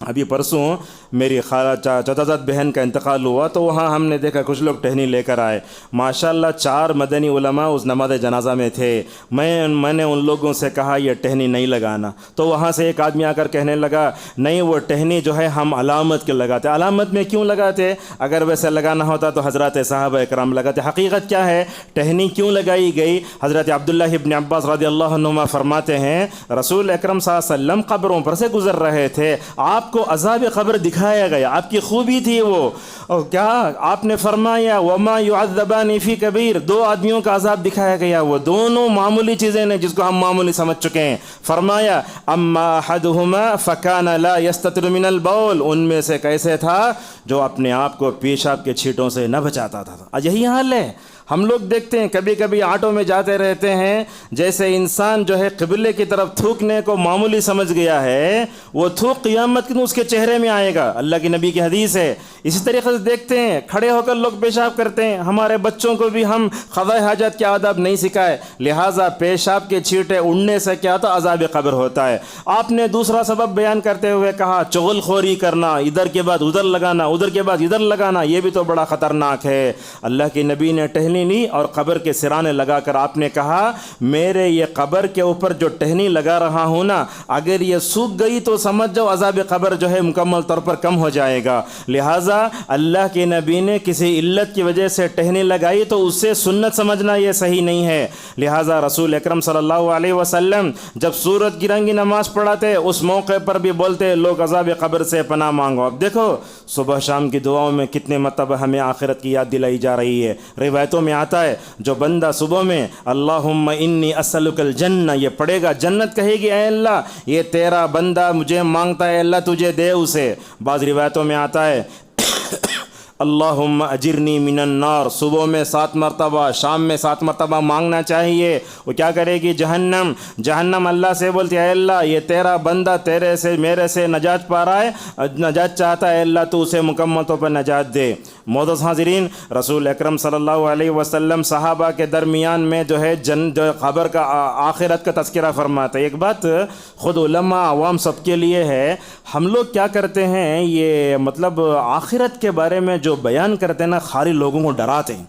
ابھی پرسوں میری خالہ چچا بہن کا انتقال ہوا تو وہاں ہم نے دیکھا کچھ لوگ ٹہنی لے کر آئے. ماشاءاللہ 4 مدنی علماء اس نماز جنازہ میں تھے. میں نے ان لوگوں سے کہا یہ ٹہنی نہیں لگانا. تو وہاں سے ایک آدمی آ کر کہنے لگا نہیں وہ ٹہنی جو ہے ہم علامت کے لگاتے. علامت میں کیوں لگاتے؟ اگر ویسے لگانا ہوتا تو حضرات صحابہ اکرام لگاتے. حقیقت کیا ہے ٹہنی کیوں لگائی گئی؟ حضرت عبداللہ ابن عباس رضی اللہ عنہما فرماتے ہیں رسول اکرم صلی اللہ علیہ وسلم قبروں پر سے گزر رہے تھے, آپ کو عذاب قبر دکھایا گیا, آپ کی خوبی تھی وہ. اور کیا آپ نے فرمایا وما يعذبان فی کبیر, 2 آدمیوں کا عذاب دکھایا گیا, وہ دونوں معمولی چیزیں ہیں جس کو ہم معمولی سمجھ چکے ہیں. فرمایا اما احدهما فكان لا يستتر من البول, ان میں سے کیسے تھا جو اپنے آپ کو پیشاب کے چھینٹوں سے نہ بچاتا تھا. یہی حال ہے. ہم لوگ دیکھتے ہیں کبھی کبھی آٹو میں جاتے رہتے ہیں, جیسے انسان جو ہے قبلے کی طرف تھوکنے کو معمولی سمجھ گیا ہے, وہ تھوک قیامت کے دن اس کے چہرے میں آئے گا. اللہ کی نبی کی حدیث ہے. اسی طریقے سے دیکھتے ہیں کھڑے ہو کر لوگ پیشاب کرتے ہیں. ہمارے بچوں کو بھی ہم قضاء حاجت کے آداب نہیں سکھائے, لہٰذا پیشاب کے چھینٹے اڑنے سے کیا ہوتا عذاب قبر ہوتا ہے. آپ نے دوسرا سبب بیان کرتے ہوئے کہا چغل خوری کرنا, ادھر کے بعد ادھر لگانا, ادھر کے بعد ادھر لگانا, یہ بھی تو بڑا خطرناک ہے. اللہ کی نبی نے ٹہنی لی اور قبر کے سرانے لگا کر آپ نے کہا میرے یہ قبر کے اوپر جو ٹہنی لگا رہا ہوں نا, اگر یہ سوکھ گئی تو سمجھ جاؤ عذاب قبر جو ہے مکمل طور پر کم ہو جائے گا. لہٰذا اللہ کے نبی نے کسی علت کی وجہ سے ٹہنی لگائی تو اس سے سنت سمجھنا یہ صحیح نہیں ہے. لہٰذا رسول اکرم صلی اللہ علیہ وسلم جب سورج گرہن کی نماز پڑھاتے اس موقع پر بھی بولتے لوگ عذاب قبر سے پناہ مانگو. اب دیکھو صبح شام کی دعاؤں میں کتنے مرتبہ ہمیں آخرت کی یاد دلائی جا رہی ہے. روایتوں میں آتا ہے جو بندہ صبح میں اللہم انی اسألک الجنہ یہ پڑھے گا, جنت کہے گی اے اللہ یہ تیرا بندہ مجھے مانگتا ہے, اللہ تجھے دے اسے. بعض روایتوں میں آتا ہے اللہم اجرنی من النار, صبح میں 7 مرتبہ شام میں 7 مرتبہ مانگنا چاہیے. وہ کیا کرے گی جہنم اللہ سے بولتی ہے اے اللہ یہ تیرا بندہ تیرے سے میرے سے نجات پا رہا ہے, نجات چاہتا ہے, اللہ تو اسے مکمل طور پر نجات دے. معزز حاضرین, رسول اکرم صلی اللہ علیہ وسلم صحابہ کے درمیان میں جو ہے جو قبر کا آخرت کا تذکرہ فرماتے. ایک بات خود علماء عوام سب کے لیے ہے, ہم لوگ کیا کرتے ہیں یہ مطلب آخرت کے بارے میں جو بیان کرتے ہیں نا خالی لوگوں کو ڈراتے ہیں.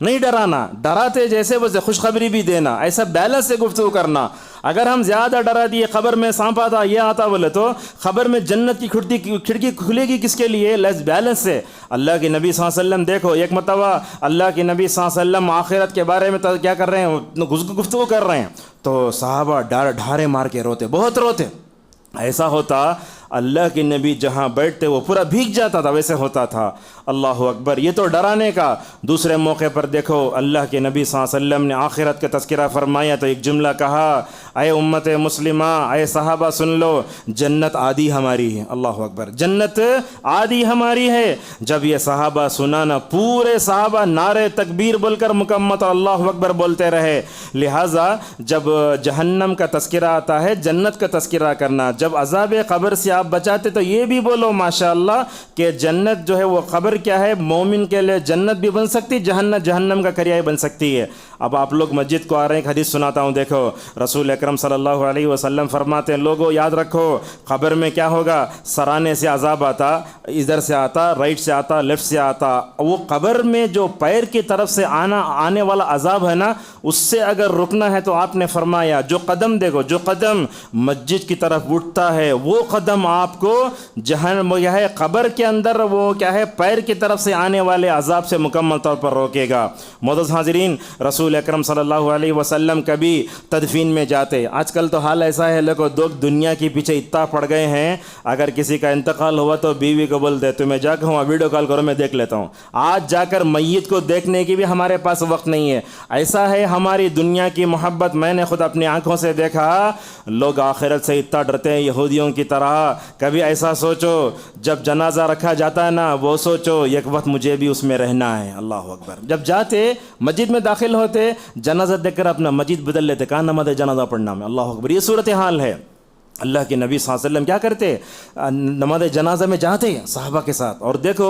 نہیں ڈرانا, ڈراتے جیسے بس خوشخبری بھی دینا, ایسا بیلنس سے گفتگو کرنا. اگر ہم زیادہ ڈرا دیے قبر میں سانپ آتا یہ آتا بولے تو قبر میں جنت کی کھڑکی کھلے گی کس کے لیے؟ لیس بیلنس سے. اللہ کے نبی صلی اللہ علیہ وسلم دیکھو ایک مرتبہ اللہ کے نبی صلی اللہ علیہ وسلم آخرت کے بارے میں کیا کر رہے ہیں گفتگو کر رہے ہیں تو صحابہ ڈھارے مار کے روتے, بہت روتے. ایسا ہوتا اللہ کے نبی جہاں بیٹھتے وہ پورا بھیگ جاتا تھا, ویسے ہوتا تھا. اللہ اکبر, یہ تو ڈرانے کا. دوسرے موقع پر دیکھو اللہ کے نبی صلی اللہ علیہ وسلم نے آخرت کا تذکرہ فرمایا تو ایک جملہ کہا اے امت مسلمہ, اے صحابہ سن لو, جنت آدھی ہماری ہے. اللہ اکبر, جنت آدھی ہماری ہے. جب یہ صحابہ سنا نا پورے صحابہ نعرے تکبیر بول کر مکمل اللہ اکبر بولتے رہے. لہٰذا جب جہنم کا تذکرہ آتا ہے جنت کا تذکرہ کرنا, جب عذاب قبر سے آپ بچاتے تو یہ بھی بولو ماشاءاللہ کہ جنت جو ہے وہ قبر کیا ہے مومن کے لیے جنت بھی بن سکتی, جہنم کا کریہ بن سکتی ہے. اب آپ لوگ مسجد کو آ رہے ہیں, ایک حدیث سناتا ہوں. دیکھو رسول اکرم صلی اللہ علیہ وسلم فرماتے ہیں لوگوں یاد رکھو قبر میں کیا ہوگا, سرانے سے عذاب آتا, ادھر سے آتا, رائٹ سے آتا, لیفٹ سے آتا. وہ قبر میں جو پیر کی طرف سے آنے والا عذاب ہے نا اس سے اگر رکنا ہے تو آپ نے فرمایا جو قدم دیکھو, جو قدم مسجد کی طرف اٹھتا ہے وہ قدم آپ کو جہنم کیا ہے قبر کے اندر وہ کیا ہے پیر کی طرف سے آنے والے عذاب سے مکمل طور پر روکے گا. معزز حاضرین, رسول اکرم صلی اللہ علیہ وسلم کبھی تدفین میں جاتے. آج کل تو حال ایسا ہے لوگ دنیا کے پیچھے اتنا پڑ گئے ہیں, اگر کسی کا انتقال ہوا تو بیوی کو بولتے تمہیں جا کے ویڈیو کال کرو میں دیکھ لیتا ہوں. آج جا کر میت کو دیکھنے کی بھی ہمارے پاس وقت نہیں ہے. ایسا ہے ہماری دنیا کی محبت. میں نے خود اپنی آنکھوں سے دیکھا لوگ آخرت سے اتنا ڈرتے ہیں یہودیوں کی طرح. کبھی ایسا سوچو جب جنازہ رکھا جاتا ہے نا وہ سوچو ایک وقت مجھے بھی اس میں رہنا ہے. اللہ اکبر, جب جاتے مسجد میں داخل ہوتے جنازہ دیکھ کر اپنا مسجد بدل لیتے, کہاں نماز جنازہ پڑھنا میں. اللہ اکبر, یہ صورتحال ہے. اللہ کے نبی صلی اللہ علیہ وسلم کیا کرتے؟ نماز جنازہ میں جاتے صحابہ کے ساتھ. اور دیکھو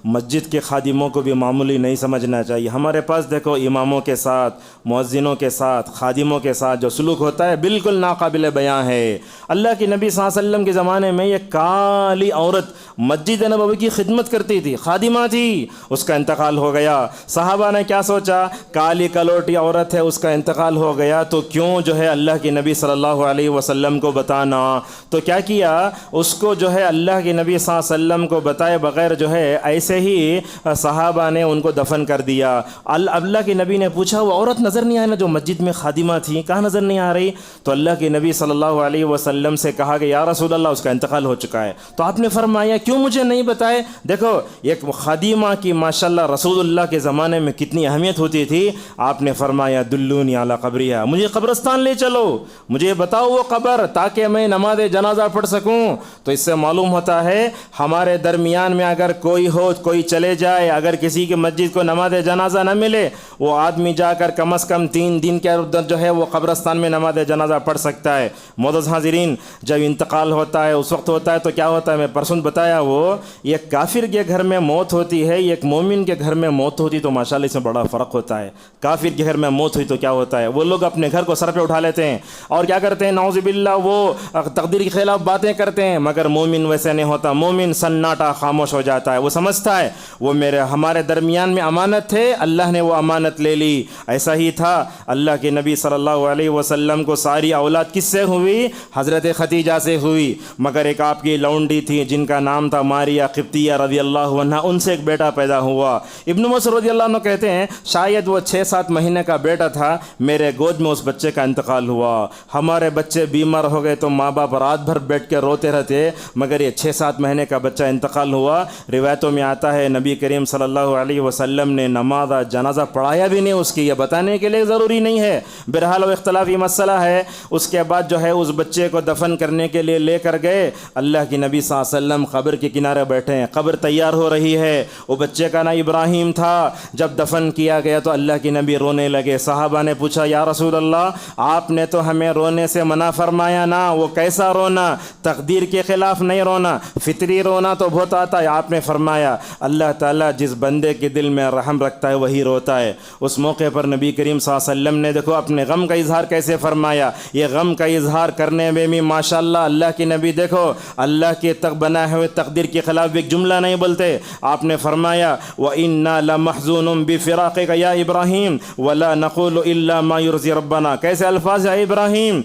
مسجد کے خادموں کو بھی معمولی نہیں سمجھنا چاہیے. ہمارے پاس دیکھو اماموں کے ساتھ، مؤذنوں کے ساتھ، خادموں کے ساتھ جو سلوک ہوتا ہے بالکل ناقابل بیان ہے. اللہ کے نبی صلی اللہ علیہ وسلم کے زمانے میں یہ کالی عورت مسجد نبوی کی خدمت کرتی تھی، خادمہ تھی، اس کا انتقال ہو گیا. صحابہ نے کیا سوچا؟ کالی کلوٹی عورت ہے، اس کا انتقال ہو گیا تو کیوں جو ہے اللہ کے نبی صلی اللہ علیہ وسلم کو بتانا. تو کیا کیا؟ اس کو جو ہے اللہ کے نبی صلی اللہ علیہ وسلم کو بتائے بغیر جو ہے ایسے ہی صحابہ نے ان کو دفن کر دیا. اللہ کے نبی نے پوچھا وہ عورت نظر نہیں آئی نا جو مسجد میں خادمہ تھی، کہاں نظر نہیں آ رہی؟ تو اللہ کے نبی صلی اللہ علیہ وسلم سے کہا کہ یا رسول اللہ اس کا انتقال ہو چکا ہے. تو آپ نے فرمایا کیوں مجھے نہیں بتائے؟ دیکھو ایک خادمہ کی ماشاءاللہ رسول اللہ کے زمانے میں کتنی اہمیت ہوتی تھی. آپ نے فرمایا دلونی علی قبریہ، مجھے قبرستان لے چلو، مجھے بتاؤ وہ قبر تاکہ میں نماز جنازہ پڑھ سکوں. تو اس سے معلوم ہوتا ہے ہمارے درمیان میں اگر کوئی ہو، کوئی چلے جائے، اگر کسی کی مسجد کو نماز جنازہ نہ ملے، وہ آدمی جا کر کم از کم 3 دن کے اندر جو ہے وہ قبرستان میں نماز جنازہ پڑھ سکتا ہے. معزز حاضرین، جب انتقال ہوتا ہے اس وقت ہوتا ہے تو کیا ہوتا ہے؟ میں پرسوں بتایا وہ ایک کافر کے گھر میں موت ہوتی ہے، ایک مومن کے گھر میں موت ہوتی تو ماشاءاللہ اس میں بڑا فرق ہوتا ہے. کافر کے گھر میں موت ہوئی تو کیا ہوتا ہے؟ وہ لوگ اپنے گھر کو سر پہ اٹھا لیتے ہیں اور کیا کرتے ہیں؟ نعوذ باللہ وہ تقدیر کے خلاف باتیں کرتے ہیں. مگر مومن ویسے نہیں ہوتا، مومن سناٹا خاموش ہو جاتا ہے. وہ سمجھتا ہے وہ ہمارے درمیان میں امانت ہے، اللہ نے وہ امانت لے لی. ایسا ہی تھا اللہ کے نبی صلی اللہ علیہ وسلم کو ساری اولاد کس سے ہوئی؟ حضرت خدیجہ سے ہوئی. مگر ایک آپ کی لونڈی تھی جن کا نام تھا ماریہ قبطیہ رضی اللہ عنہ، ان سے ایک بیٹا پیدا ہوا. ابن مسعود رضی اللہ عنہ کہتے ہیں شاید وہ 6-7 مہینے کا بیٹا تھا، میرے گود میں اس بچے کا انتقال ہوا. ہمارے بچے بیمار ہو گئے تو ماں باپ رات بھر بیٹھ کے روتے رہتے، مگر یہ 6-7 مہینے کا بچہ انتقال ہوا. روایتوں میں آتا ہے نبی کریم صلی اللہ علیہ وسلم نے نماز جنازہ پڑھایا بھی نہیں اس کی. یہ بتانے کے لیے ضروری نہیں ہے، بہرحال وہ اختلافی مسئلہ ہے. اس کے بعد جو ہے اس بچے کو دفن کرنے کے لیے لے کر گئے. اللہ کی نبی صلی اللہ علیہ وسلم قبر کے کنارے بیٹھے ہیں، قبر تیار ہو رہی ہے. وہ بچے کا نام ابراہیم تھا. جب دفن کیا گیا تو اللہ کی نبی رونے لگے. صحابہ نے پوچھا یا رسول اللہ آپ نے تو ہمیں رونے سے منع فرمایا نا. وہ کیسا رونا؟ تقدیر کے خلاف نہیں رونا، فطری رونا تو بہت آتا ہے. آپ نے فرمایا اللہ تعالیٰ جس بندے کے دل میں رحم رکھتا ہے وہی روتا ہے. اس موقع پر نبی کریم صلی اللہ علیہ وسلم نے دیکھو اپنے غم کا اظہار کیسے فرمایا. یہ غم کا اظہار کرنے میں بھی ماشاءاللہ اللہ کے نبی دیکھو اللہ کے تک بنائے ہوئے تقدیر کے خلاف بھی ایک جملہ نہیں بولتے. آپ نے فرمایا وَإِنَّا لَمَحْزُونٌ بِفِرَاقِكَ يَا إِبْرَاهِيمُ وَلَا نَقُولُ إِلَّا مَا يُرْضِي رَبَّنَا. کیسے الفاظ ہے ابراہیم؟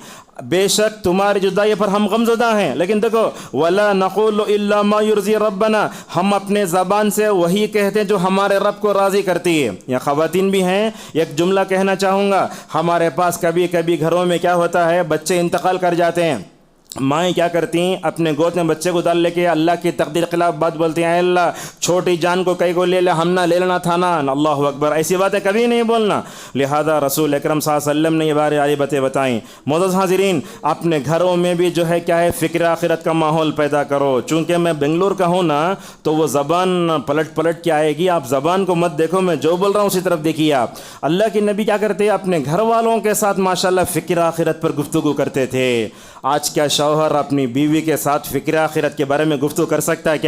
بے شک تمہاری جدائی پر ہم غمزدہ ہیں، لیکن دیکھو وَلَا نَقُولُ إِلَّا مَا يُرْضِي رَبَّنَا، ہم اپنے زبان سے وہی کہتے ہیں جو ہمارے رب کو راضی کرتی ہے. یا خواتین بھی ہیں، ایک جملہ کہنا چاہوں گا. ہمارے پاس کبھی کبھی گھروں میں کیا ہوتا ہے بچے انتقال کر جاتے ہیں، مائیں کیا کرتی ہیں اپنے گود میں بچے کو ڈال لے کے اللہ کی تقدیر خلاف بات بولتی ہیں، اے اللہ چھوٹی جان کو کئی کو لے لے، ہم نہ لے لینا تھا نا. اللہ اکبر، ایسی باتیں کبھی نہیں بولنا. لہذا رسول اکرم صلی اللہ علیہ وسلم نے یہ بارے باتیں بتائیں. معزز حاضرین، اپنے گھروں میں بھی جو ہے کیا ہے فکر آخرت کا ماحول پیدا کرو. چونکہ میں بنگلور کا ہوں نا تو وہ زبان پلٹ کے آئے گی. آپ زبان کو مت دیکھو، میں جو بول رہا ہوں اسی طرف دیکھیے. آپ اللہ کے نبی کیا کرتے ہیں اپنے گھر والوں کے ساتھ ماشاءاللہ فکر آخرت پر گفتگو کرتے تھے. آج کیا شوہر اپنی بیوی کے ساتھ فکر آخرت کے بارے میں گفتگو کر سکتا ہے؟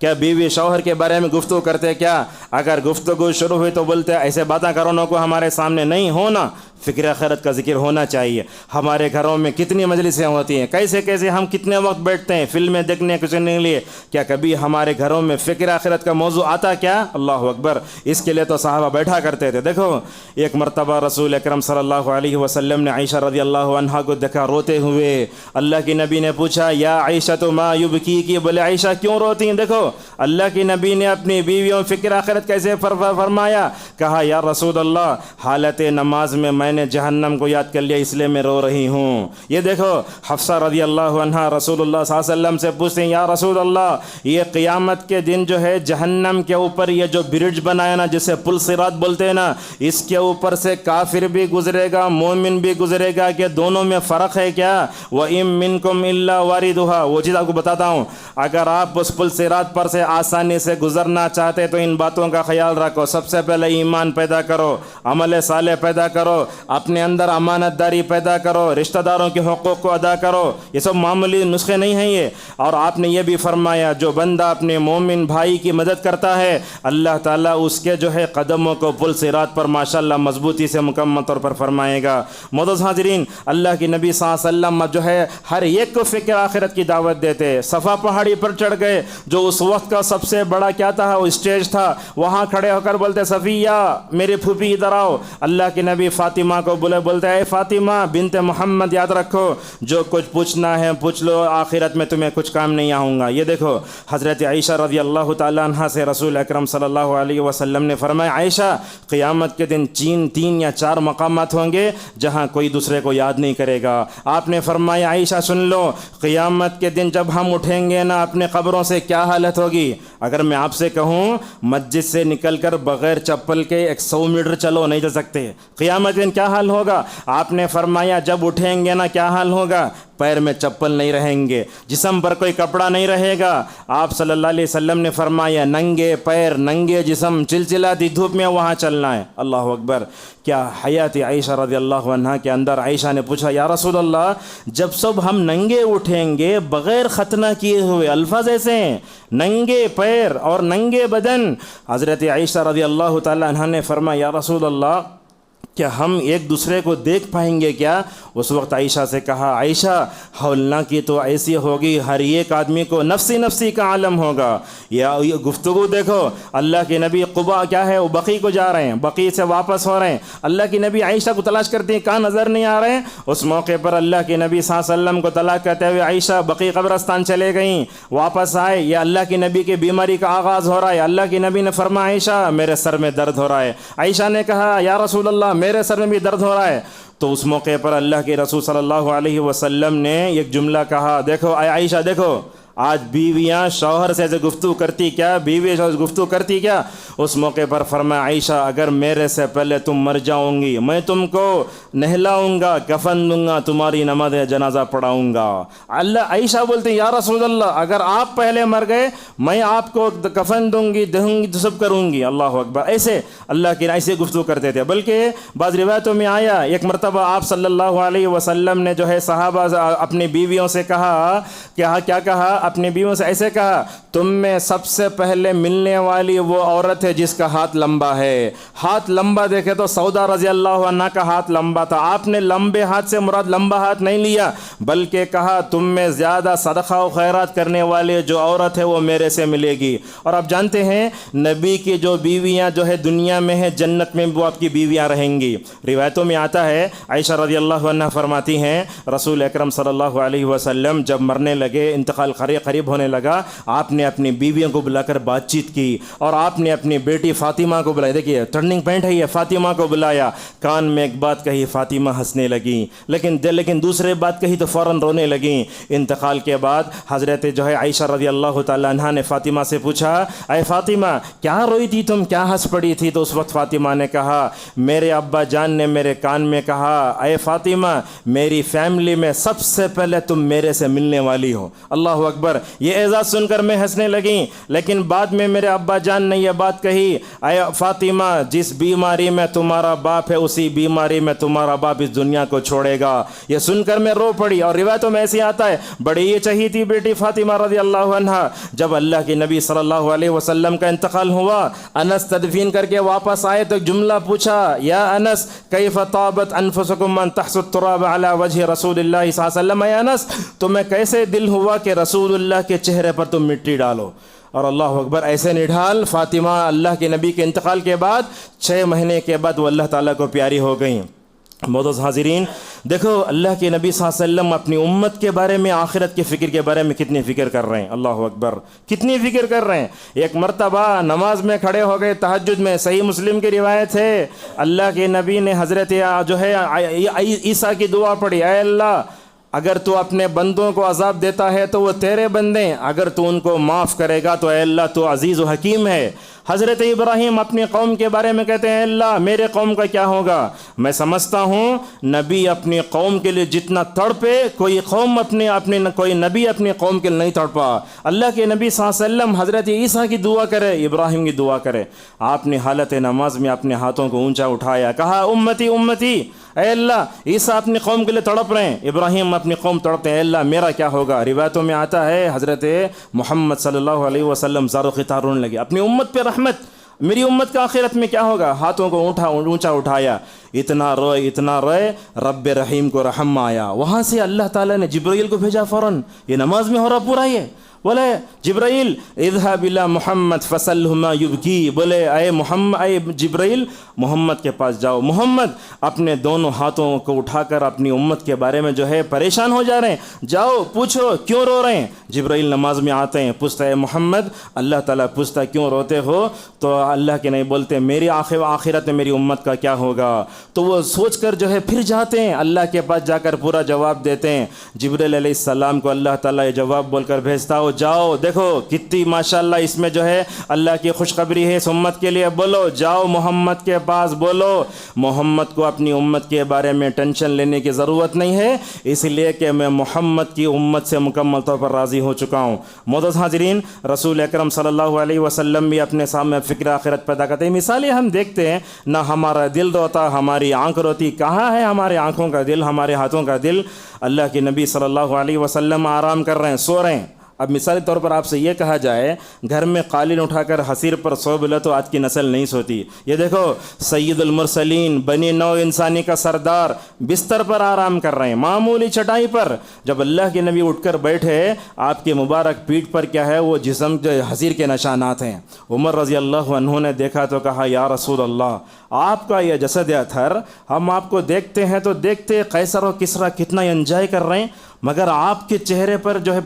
کیا بیوی شوہر کے بارے میں گفتگو کرتے کیا؟ اگر گفتگو شروع ہوئی تو بولتے ایسے باتیں کرو کو ہمارے سامنے نہیں ہونا. فکر آخرت کا ذکر ہونا چاہیے. ہمارے گھروں میں کتنی مجلسیں ہوتی ہیں، کیسے ہم کتنے وقت بیٹھتے ہیں فلمیں دیکھنے کے لیے. کیا کبھی ہمارے گھروں میں فکر آخرت کا موضوع آتا کیا؟ اللہ اکبر، اس کے لیے تو صحابہ بیٹھا کرتے تھے. دیکھو ایک مرتبہ رسول اکرم صلی اللہ علیہ وسلم نے عائشہ رضی اللہ عنہا کو دیکھا روتے ہوئے. اللہ کے نبی نے پوچھا یا عائشہ تو ما یبکی، بولے عائشہ کیوں روتی ہیں؟ دیکھو اللہ کی نبی نے اپنی بیویوں فکر آخرت کیسے فرمایا. کہا یا رسول اللہ حالت نماز میں نے جہنم کو یاد کر لیا اس لیے میں رو رہی ہوں. یہ دیکھو حفصہ رضی اللہ عنہا رسول اللہ صلی اللہ علیہ وسلم سے پوچھتے ہیں یا رسول اللہ یہ قیامت کے دن جو ہے جہنم کے اوپر یہ جو برج بنایا نا جسے پل صراط بولتے ہیں نا، اس کے اوپر سے کافر بھی گزرے گا مومن بھی گزرے گا، کہ دونوں میں فرق ہے کیا؟ وَإِن مِّنكُمْ إِلَّا وَارِدُهَا. وہ چیز آپ کو بتاتا ہوں. اگر آپ اس پل صراط پر سے آسانی سے گزرنا چاہتے تو ان باتوں کا خیال رکھو. سب سے پہلے ایمان پیدا کرو، عمل صالح پیدا کرو. اپنے اندر امانت داری پیدا کرو، رشتہ داروں کے حقوق کو ادا کرو. یہ سب معمولی نسخے نہیں ہیں یہ. اور آپ نے یہ بھی فرمایا جو بندہ اپنے مومن بھائی کی مدد کرتا ہے اللہ تعالیٰ اس کے جو ہے قدموں کو پل صراط پر ماشاءاللہ مضبوطی سے مکمل طور پر فرمائے گا. معزز حاضرین، اللہ کے نبی صلی اللہ علیہ وسلم جو ہے ہر ایک کو فکر آخرت کی دعوت دیتے. صفا پہاڑی پر چڑھ گئے، جو اس وقت کا سب سے بڑا کیا تھا، وہ اسٹیج تھا. وہاں کھڑے ہو کر بولتے صفیہ میرے پھوپھی ادھر آؤ. اللہ کے نبی فاطمہ کو بولتے اے فاطمہ بنت محمد یاد رکھو جو کچھ پوچھنا ہے پوچھ لو، آخرت میں تمہیں کچھ کام نہیں آؤں گا. یہ دیکھو حضرت عائشہ رضی اللہ تعالیٰ عنہ سے رسول اکرم صلی اللہ علیہ وسلم نے فرمایا عائشہ قیامت کے دن 3 یا 4 مقامات ہوں گے جہاں کوئی دوسرے کو یاد نہیں کرے گا. آپ نے فرمایا عائشہ سن لو، قیامت کے دن جب ہم اٹھیں گے نا اپنے قبروں سے کیا حالت ہوگی. اگر میں آپ سے کہوں مسجد سے نکل کر بغیر چپل کے 100 میٹر چلو نہیں جا سکتے، قیامت کے دن کیا حال ہوگا. آپ نے فرمایا جب اٹھیں گے نا کیا حال ہوگا، پیر میں چپل نہیں رہیں گے، جسم پر کوئی کپڑا نہیں رہے گا. آپ صلی اللہ علیہ وسلم نے فرمایا ننگے پیر ننگے جسم چلچلاتی دھوپ میں وہاں چلنا ہے. اللہ اکبر. کیا حیات عائشہ رضی اللہ عنہا کے اندر عائشہ نے پوچھا یا رسول اللہ جب سب ہم ننگے اٹھیں گے بغیر ختنہ کیے ہوئے، الفاظ ایسے ہیں ننگے پیر اور ننگے بدن. حضرت عائشہ رضی اللہ تعالی عنہا نے فرمایا یا رسول اللہ کیا ہم ایک دوسرے کو دیکھ پائیں گے کیا. اس وقت عائشہ سے کہا عائشہ ہولنا کی تو ایسی ہوگی ہر ایک آدمی کو نفسی نفسی کا عالم ہوگا. یہ گفتگو دیکھو، اللہ کے نبی قبا کیا ہے وہ بقی کو جا رہے ہیں، بقی سے واپس ہو رہے ہیں. اللہ کی نبی عائشہ کو تلاش کرتے ہیں کہاں نظر نہیں آ رہے ہیں. اس موقع پر اللہ کے نبی صلی اللہ علیہ وسلم کو طلاق کہتے ہوئے عائشہ بقی قبرستان چلے گئیں، واپس آئے. یہ اللہ کے نبی کے بیماری کا آغاز ہو رہا ہے. اللہ کے نبی نے فرمایا عائشہ میرے سر میں درد ہو رہا ہے. عائشہ نے کہا یا رسول اللہ میرے سر میں بھی درد ہو رہا ہے. تو اس موقع پر اللہ کے رسول صلی اللہ علیہ وسلم نے ایک جملہ کہا دیکھو اے عائشہ دیکھو آج بیویاں شوہر سے گفتگو کرتی کیا، بیوی شوہر سے گفتگو کرتی کیا. اس موقع پر فرمایا عائشہ اگر میرے سے پہلے تم مر جاؤں گی میں تم کو نہلاؤں گا، کفن دوں گا، تمہاری نماز جنازہ پڑھاؤں گا. اللہ عائشہ بولتے ہیں یا رسول اللہ اگر آپ پہلے مر گئے میں آپ کو کفن دوں گی دوں گی تو سب کروں گی. اللہ اکبر. ایسے اللہ کی ایسے گفتگو کرتے تھے. بلکہ بعض روایتوں میں آیا ایک مرتبہ آپ صلی اللہ علیہ وسلم نے جو ہے صحابہ اپنی بیویوں سے کہا کیا کہا، اپنی بیویوں سے ایسے کہا تم میں سب سے پہلے ملنے والی وہ عورت ہے جس کا ہاتھ لمبا ہے. ہاتھ لمبا دیکھے تو سودا رضی اللہ عنہ کا ہاتھ لمبا تھا. آپ نے لمبے ہاتھ سے مراد لمبا ہاتھ نہیں لیا بلکہ کہا تم میں زیادہ صدقہ و خیرات کرنے والے جو عورت ہے وہ میرے سے ملے گی. اور آپ جانتے ہیں نبی کی جو بیویاں جو ہے دنیا میں ہے جنت میں وہ آپ کی بیویاں رہیں گی. روایتوں میں آتا ہے عائشہ رضی اللہ عنہ فرماتی ہیں رسول اکرم صلی اللہ علیہ وسلم جب مرنے لگے انتقال قریب ہونے لگا آپ نے اپنی بیویوں کو بلا کر بات چیت کی اور آپ نے اپنی بیٹی فاطمہ کو بلایا. دیکھیے ٹرننگ پوائنٹ ہے یہ. فاطمہ کو بلایا، کان میں ایک بات کہی فاطمہ ہنسنے لگیں لیکن دوسرے بات کہی تو فوراً رونے لگیں. انتقال کے بعد حضرت جو ہے عائشہ رضی اللہ تعالیٰ عنہا نے فاطمہ سے پوچھا اے فاطمہ کیا روئی تھی تم، کیا ہنس پڑی تھی. تو اس وقت فاطمہ نے کہا میرے ابا جان نے میرے کان میں کہا اے فاطمہ میری فیملی میں سب سے پہلے تم میرے سے ملنے والی ہو. اللہ اکبر. یہ اعزاز سن کر میں ہنسنے لگیں لیکن بعد میں میرے ابا جان نے یہ بات کہی اے فاطمہ جس بیماری میں تمہارا باپ ہے اسی بیماری میں تمہارا باپ اس دنیا کو چھوڑے گا. یہ سن کر میں رو پڑی. اور روایتوں میں ایسے آتا ہے بڑی یہ چاہیے تھی بیٹی فاطمہ رضی اللہ عنہا. جب اللہ کے نبی صلی اللہ علیہ وسلم کا انتقال ہوا انس تدفین کر کے واپس آئے تو جملہ پوچھا یا انس کیف طابت انفسکم من تحس التراب علی وجہ رسول اللہ صلی اللہ علیہ وسلم. اے انس تمہیں کیسے دل ہوا کہ رسول اللہ کے چہرے پر تم مٹی ڈالو. اور اللہ اکبر ایسے نہیں ڈال. فاطمہ اللہ کے نبی کے انتقال کے بعد 6 مہینے کے بعد وہ اللہ تعالیٰ کو پیاری ہو گئیں. معزز حاضرین دیکھو اللہ کے نبی صلی اللہ علیہ وسلم اپنی امت کے بارے میں آخرت کے فکر کے بارے میں کتنی فکر کر رہے ہیں. اللہ اکبر کتنی فکر کر رہے ہیں. ایک مرتبہ نماز میں کھڑے ہو گئے تہجد میں. صحیح مسلم کی روایت ہے اللہ کے نبی نے حضرت جو ہے عیسیٰ کی دعا پڑھی اے اللہ اگر تو اپنے بندوں کو عذاب دیتا ہے تو وہ تیرے بندے، اگر تو ان کو معاف کرے گا تو اے اللہ تو عزیز و حکیم ہے. حضرت ابراہیم اپنی قوم کے بارے میں کہتے ہیں اللہ میرے قوم کا کیا ہوگا؟ میں سمجھتا ہوں نبی اپنی قوم کے لیے جتنا تڑپے کوئی نبی اپنی قوم کے لیے نہیں تڑپا۔ اللہ کے نبی صلی اللہ علیہ وسلم حضرت عیسیٰ کی دعا کرے، ابراہیم کی دعا کرے، آپ نے حالت نماز میں اپنے ہاتھوں کو اونچا اٹھایا، کہا امتی امتی، اے اللہ عیسیٰ اپنی قوم کے لیے تڑپ رہے ہیں، ابراہیم اپنی قوم تڑپتے ہیں، اے اللہ میرا کیا ہوگا؟ روایتوں میں آتا ہے حضرت محمد صلی اللہ علیہ وسلم زار و خطار رونے لگے، اپنی امت پہ رحمت، میری امت کا آخرت میں کیا ہوگا؟ ہاتھوں کو اونچا اٹھایا، اتنا روئے رب رحیم کو رحم آیا، وہاں سے اللہ تعالیٰ نے جبرائیل کو بھیجا فوراً، یہ نماز میں ہو رہا پورا یہ، بولے جبرائیل اذهب الى محمد فسلہ ما یبکی، بولے اے جبرائیل محمد کے پاس جاؤ، محمد اپنے دونوں ہاتھوں کو اٹھا کر اپنی امت کے بارے میں جو ہے پریشان ہو جا رہے ہیں، جاؤ پوچھو کیوں رو رہے ہیں۔ جبرائیل نماز میں آتے ہیں، پوچھتا ہے محمد، اللہ تعالیٰ پوچھتا ہے کیوں روتے ہو؟ تو اللہ کے نہیں بولتے میری آخرت میں میری امت کا کیا ہوگا؟ تو وہ سوچ کر جو ہے پھر جاتے ہیں اللہ کے پاس، جا کر پورا جواب دیتے ہیں۔ جبرائیل علیہ السلام کو اللہ تعالیٰ یہ جواب بول کر بھیجتا ہو، جاؤ دیکھو کتنی ماشاءاللہ اس میں جو ہے اللہ کی خوشخبری ہے اس امت کے لیے، بولو جاؤ محمد کے پاس، بولو محمد کو اپنی امت کے بارے میں ٹینشن لینے کی ضرورت نہیں ہے، اس لیے کہ میں محمد کی امت سے مکمل طور پر راضی ہو چکا ہوں۔ معزز حاضرین، رسول اکرم صلی اللہ علیہ وسلم بھی اپنے سامنے فکر آخرت پیدا کرتے ہیں۔ مثالیں ہم دیکھتے ہیں، نہ ہمارا دل روتا ہماری آنکھ روتی، کہاں ہے ہمارے آنکھوں کا دل، ہمارے ہاتھوں کا دل؟ اللہ کے نبی صلی اللہ علیہ وسلم آرام کر رہے ہیں، سو رہے ہیں۔ اب مثالی طور پر آپ سے یہ کہا جائے گھر میں قالین اٹھا کر حصیر پر سو بلے تو آج کی نسل نہیں سوتی۔ یہ دیکھو سید المرسلین بنی نو انسانی کا سردار بستر پر آرام کر رہے ہیں، معمولی چٹائی پر۔ جب اللہ کے نبی اٹھ کر بیٹھے، آپ کے مبارک پیٹھ پر کیا ہے؟ وہ جسم جو حصیر کے نشانات ہیں۔ عمر رضی اللہ عنہ نے دیکھا تو کہا یا رسول اللہ، آپ کا یہ جسد اطہر، ہم آپ کو دیکھتے ہیں تو دیکھتے قیصر و کسریٰ کتنا انجوائے کر رہے ہیں، مگر آپ کے چہرے پر جو ہے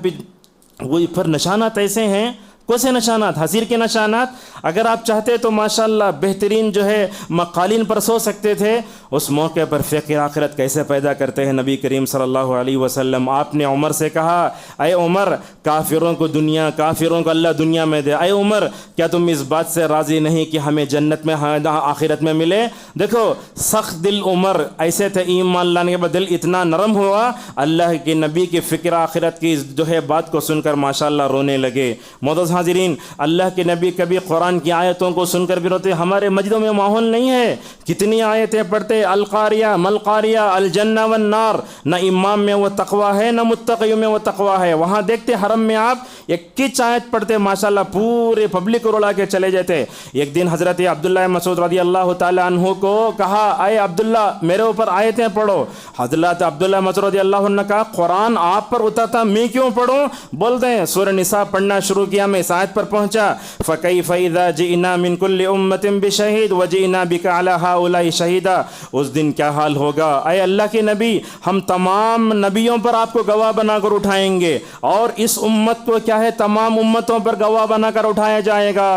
وہ پھر نشانات ایسے ہیں، کون سے نشانات؟ حصیر کے نشانات۔ اگر آپ چاہتے تو ماشاءاللہ بہترین جو ہے قالین پر سو سکتے تھے۔ اس موقع پر فکر آخرت کیسے پیدا کرتے ہیں نبی کریم صلی اللہ علیہ وسلم؟ آپ نے عمر سے کہا اے عمر، کافروں کو اللہ دنیا میں دے، اے عمر کیا تم اس بات سے راضی نہیں کہ ہمیں جنت میں آخرت میں ملے؟ دیکھو سخت دل عمر ایسے تھے، ایمان لانے کے بعد دل اتنا نرم ہوا، اللہ کے نبی کی فکر آخرت کی جو ہے بات کو سن کر ماشاءاللہ رونے لگے۔ معزز حاضرین، اللہ کے نبی کبھی قرآن کی آیتوں کو سن کر بھی روتے، ہمارے مسجدوں میں ماحول نہیں ہے، کتنی آیتیں پڑھتے، القاریہ ملقاریہ الجنہ والنار، نہ امام میں وہ تقوی ہے نہ متقیوں میں وہ تقوی ہے۔ وہاں دیکھتے حرم میں آپ ایک کچھ آیت پڑھتے ماشاءاللہ پورے پبلک کو رلا کے چلے جاتے۔ ایک دن حضرت عبداللہ مسعود رضی اللہ تعالی عنہ کو کہا اے عبداللہ میرے اوپر آیتیں پڑھو۔ حضرت عبداللہ مسعود رضی اللہ عنہ نے کہا قرآن آپ پر اترتا میں کیوں پڑھوں؟ بولتے ہیں سورہ نساء پڑھنا شروع کیا، میں اس آیت پر پہنچا فَكَيْفَ إِذَا جِئْنَا مِن كُلِّ أُمَّةٍ بِشَهِيدٍ وَجِئْنَا بِكَ عَلَى هَؤُلَاءِ شَهِيدًا۔ اس دن کیا حال ہوگا اے اللہ کے نبی، ہم تمام نبیوں پر آپ کو گواہ بنا کر اٹھائیں گے، اور اس امت کو کیا ہے تمام امتوں پر گواہ بنا کر اٹھایا جائے گا۔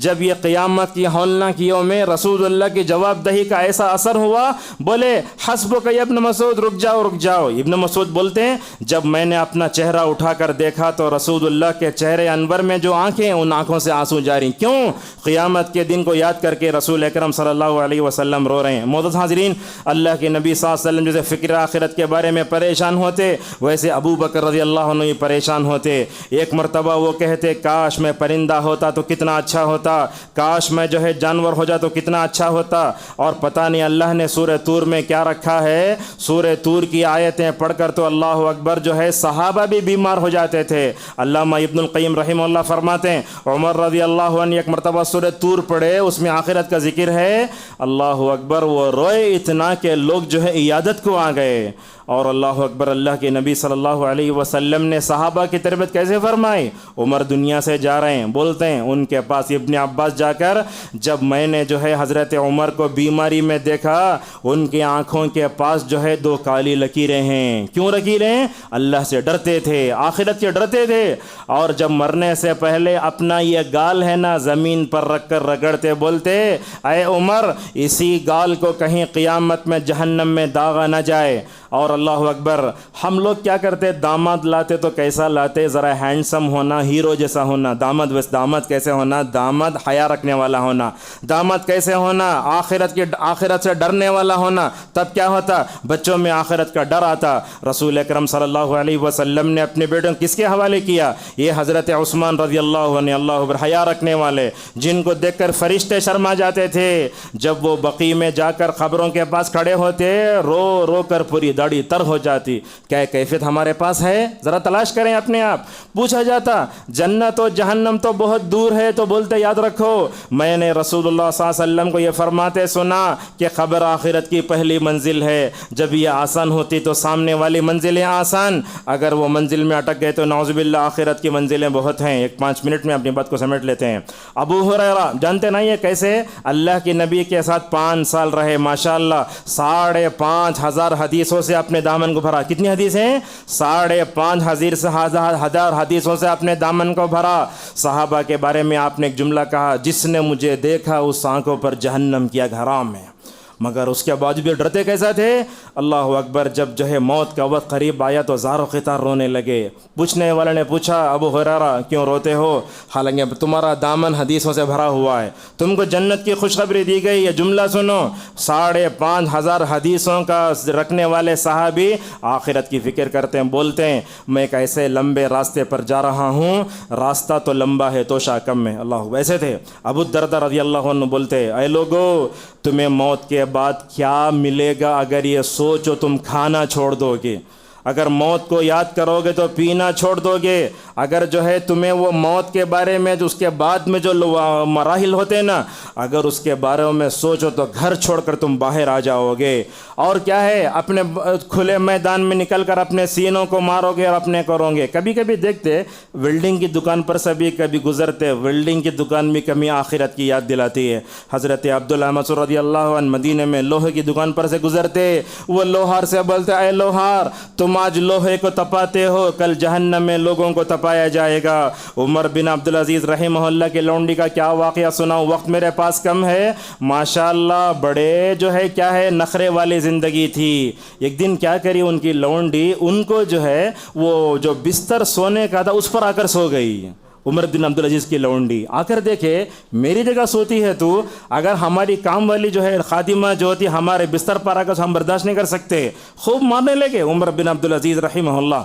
جب یہ قیامت کی ہولناک یوم میں رسول اللہ کی جواب دہی کا ایسا اثر ہوا، بولے حسبک یا ابن مسعود، رک جاؤ۔ ابن مسعود بولتے ہیں جب میں نے اپنا چہرہ اٹھا کر دیکھا تو رسول اللہ کے چہرے انور میں جو آنکھیں، ان آنکھوں سے آنسو جاری۔ کیوں؟ قیامت کے دن کو یاد کر کے رسول اکرم صلی اللہ علیہ وسلم رو رہے ہیں۔ معزز حاضرین، اللہ کے نبی صلی اللہ علیہ وسلم جیسے فکر آخرت کے بارے میں پریشان ہوتے، ویسے ابو بکر رضی اللہ عنہ پریشان ہوتے۔ ایک مرتبہ وہ کہتے کاش میں پرندہ ہوتا تو کتنا اچھا ہوتا، کاش میں جو ہے جانور ہو جاتا تو کتنا اچھا ہوتا۔ اور پتہ نہیں اللہ نے سورہ طور میں کیا رکھا ہے، سورہ طور کی آیتیں پڑھ کر تو اللہ اکبر جو ہے صحابہ بھی بیمار ہو جاتے تھے۔ علامہ ابن القیم رحمہ اللہ فرماتے ہیں عمر رضی اللہ عنہ ایک مرتبہ سورہ طور پڑھے، اس میں آخرت کا ذکر ہے، اللہ اکبر وہ روئے اتنا کہ لوگ جو ہے عیادت کو آ گئے۔ اور اللہ اکبر، اللہ کے نبی صلی اللہ علیہ وسلم نے صحابہ کی تربیت کیسے فرمائی؟ عمر دنیا سے جا رہے ہیں، بولتے ہیں ان کے پاس ابن عباس جا کر جب میں نے جو ہے حضرت عمر کو بیماری میں دیکھا، ان کی آنکھوں کے پاس جو ہے 2 کالی لکیریں ہیں۔ کیوں لکیریں ہیں؟ اللہ سے ڈرتے تھے، آخرت سے ڈرتے تھے، اور جب مرنے سے پہلے اپنا یہ گال ہے نا زمین پر رکھ کر رگڑتے، بولتے اے عمر اسی گال کو کہیں قیامت میں جہنم میں داغا نہ جائے۔ اور اللہ اکبر. ہم لوگ کیا کرتے, داماد لاتے تو کیسا لاتے, ذرا ہینڈسم ہونا, ہیرو جیسا ہونا. داماد کیسے ہونا, داماد حیا رکھنے والا ہونا. داماد کیسے ہونا, آخرت سے ڈرنے والا ہونا. تب کیا ہوتا, بچوں میں آخرت کا ڈر آتا. رسول اکرم صلی اللہ علیہ وسلم نے اپنے بیٹوں کس کے حوالے کیا, یہ حضرت عثمان رضی اللہ عنہ, اللہ اکبر, حیا رکھنے والے, جن کو دیکھ کر فرشتے شرما جاتے تھے. جب وہ بقیع میں جا کر قبروں کے پاس کھڑے ہوتے, رو رو کر پوری داڑھی تر ہو جاتی. کیا کیفیت ہمارے پاس ہے, ذرا تلاش کریں اپنے آپ. پوچھا جاتا جنت و جہنم تو بہت دور ہے, تو بولتے یاد رکھو میں نے رسول اللہ صلی اللہ علیہ وسلم کو یہ فرماتے سنا کہ قبر آخرت کی پہلی منزل ہے. جب یہ آسان ہوتی تو سامنے والی منزلیں آسان, اگر وہ منزل میں اٹک گئے تو نعوذ باللہ آخرت کی منزلیں بہت ہیں. 5 منٹ میں اپنی بات کو سمیٹ لیتے ہیں. ابو ہریرہ جانتے نہیں یہ کیسے اللہ کے نبی کے ساتھ 5 سال رہے, ماشاءاللہ 5,500 حدیثوں سے اپنے دامن کو بھرا. کتنی حدیث ہیں, 5,500 حدیثوں سے اپنے دامن کو بھرا. صحابہ کے بارے میں آپ نے ایک جملہ کہا, جس نے مجھے دیکھا اس آنکھوں پر جہنم کیا حرام ہے. مگر اس کے بعد بھی ڈرتے کیسا تھے, اللہ اکبر. جب جو ہے موت کا وقت قریب آیا تو زار و قطار رونے لگے. پوچھنے والے نے پوچھا, ابو ہریرہ کیوں روتے ہو, حالانکہ تمہارا دامن حدیثوں سے بھرا ہوا ہے, تم کو جنت کی خوشخبری دی گئی. یہ جملہ سنو, 5,500 حدیثوں کا رکھنے والے صحابی آخرت کی فکر کرتے ہیں. بولتے ہیں میں ایک ایسے لمبے راستے پر جا رہا ہوں, راستہ تو لمبا ہے توشہ کم ہے. اللہ ویسے تھے. ابو الدرداء رضی اللہ عنہ بولتے, اے لوگو تمہیں موت کے بعد کیا ملے گا اگر یہ سوچو تم کھانا چھوڑ دو گے, اگر موت کو یاد کرو گے تو پینا چھوڑ دو گے, اگر جو ہے تمہیں وہ موت کے بارے میں جو اس کے بعد میں جو مراحل ہوتے ہیں نا, اگر اس کے بارے میں سوچو تو گھر چھوڑ کر تم باہر آ جاؤ گے. اور کیا ہے, اپنے کھلے میدان میں نکل کر اپنے سینوں کو مارو گے اور اپنے کرو گے. کبھی کبھی دیکھتے ویلڈنگ کی دکان پر سے بھی کبھی گزرتے, ویلڈنگ کی دکان میں کمی آخرت کی یاد دلاتی ہے. حضرت عبداللہ مسعود رضی اللہ عنہ مدینے میں لوہے کی دکان پر سے گزرتے, وہ لوہار سے بولتے, اے لوہار تم آج لوہے کو تپاتے ہو, کل جہنم میں لوگوں کو تپایا جائے گا. عمر بن عبدالعزیز رحمہ اللہ کے لونڈی کا کیا واقعہ سناؤں, وقت میرے پاس کم ہے. ماشاءاللہ بڑے جو ہے کیا ہے نخرے والی زندگی تھی. ایک دن کیا کری ان کی لونڈی, ان کو جو ہے وہ جو بستر سونے کا تھا اس پر آ کر سو گئی. عمر بن عبدالعزیز کی لونڈی آ کر دیکھے میری جگہ سوتی ہے تو, اگر ہماری کام والی جو ہے خادمہ جو ہوتی ہمارے بستر پر آ کر ہم برداشت نہیں کر سکتے. خوب مارنے لگے. عمر بن عبدالعزیز رحمہ اللہ,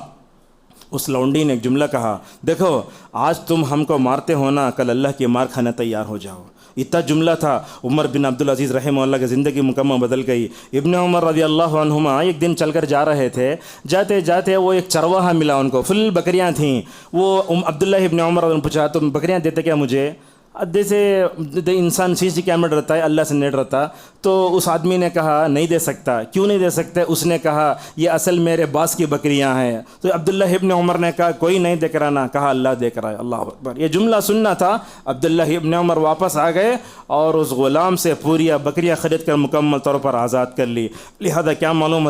اس لونڈی نے ایک جملہ کہا, دیکھو آج تم ہم کو مارتے ہو نا, کل اللہ کی مار کھانا تیار ہو جاؤ. اتنا جملہ تھا. عمر بن عبدالعزیز رحمہ اللہ کی زندگی مکمل بدل گئی. ابن عمر رضی اللہ عنہما ایک دن چل کر جا رہے تھے, جاتے جاتے وہ ایک چرواہا ملا ان کو, فل بکریاں تھیں. وہ عبداللہ ابن عمر نے پوچھا تم بکریاں دیتے کیا مجھے, جیسے انسان سی کیمرہ رہتا ہے اللہ سے نیٹ رہتا. تو اس آدمی نے کہا نہیں دے سکتا. کیوں نہیں دے سکتے, اس نے کہا یہ اصل میرے باس کی بکریاں ہیں. تو عبداللہ ابن عمر نے کہا کوئی نہیں دیکھ رہا نا, کہا اللہ دیکھ رہا ہے. اللہ اکبر. یہ جملہ سننا تھا. عبداللہ ابن عمر واپس آ گئے اور اس غلام سے پوری بکریاں خرید کر مکمل طور پر آزاد کر لی. لہذا کیا معلوم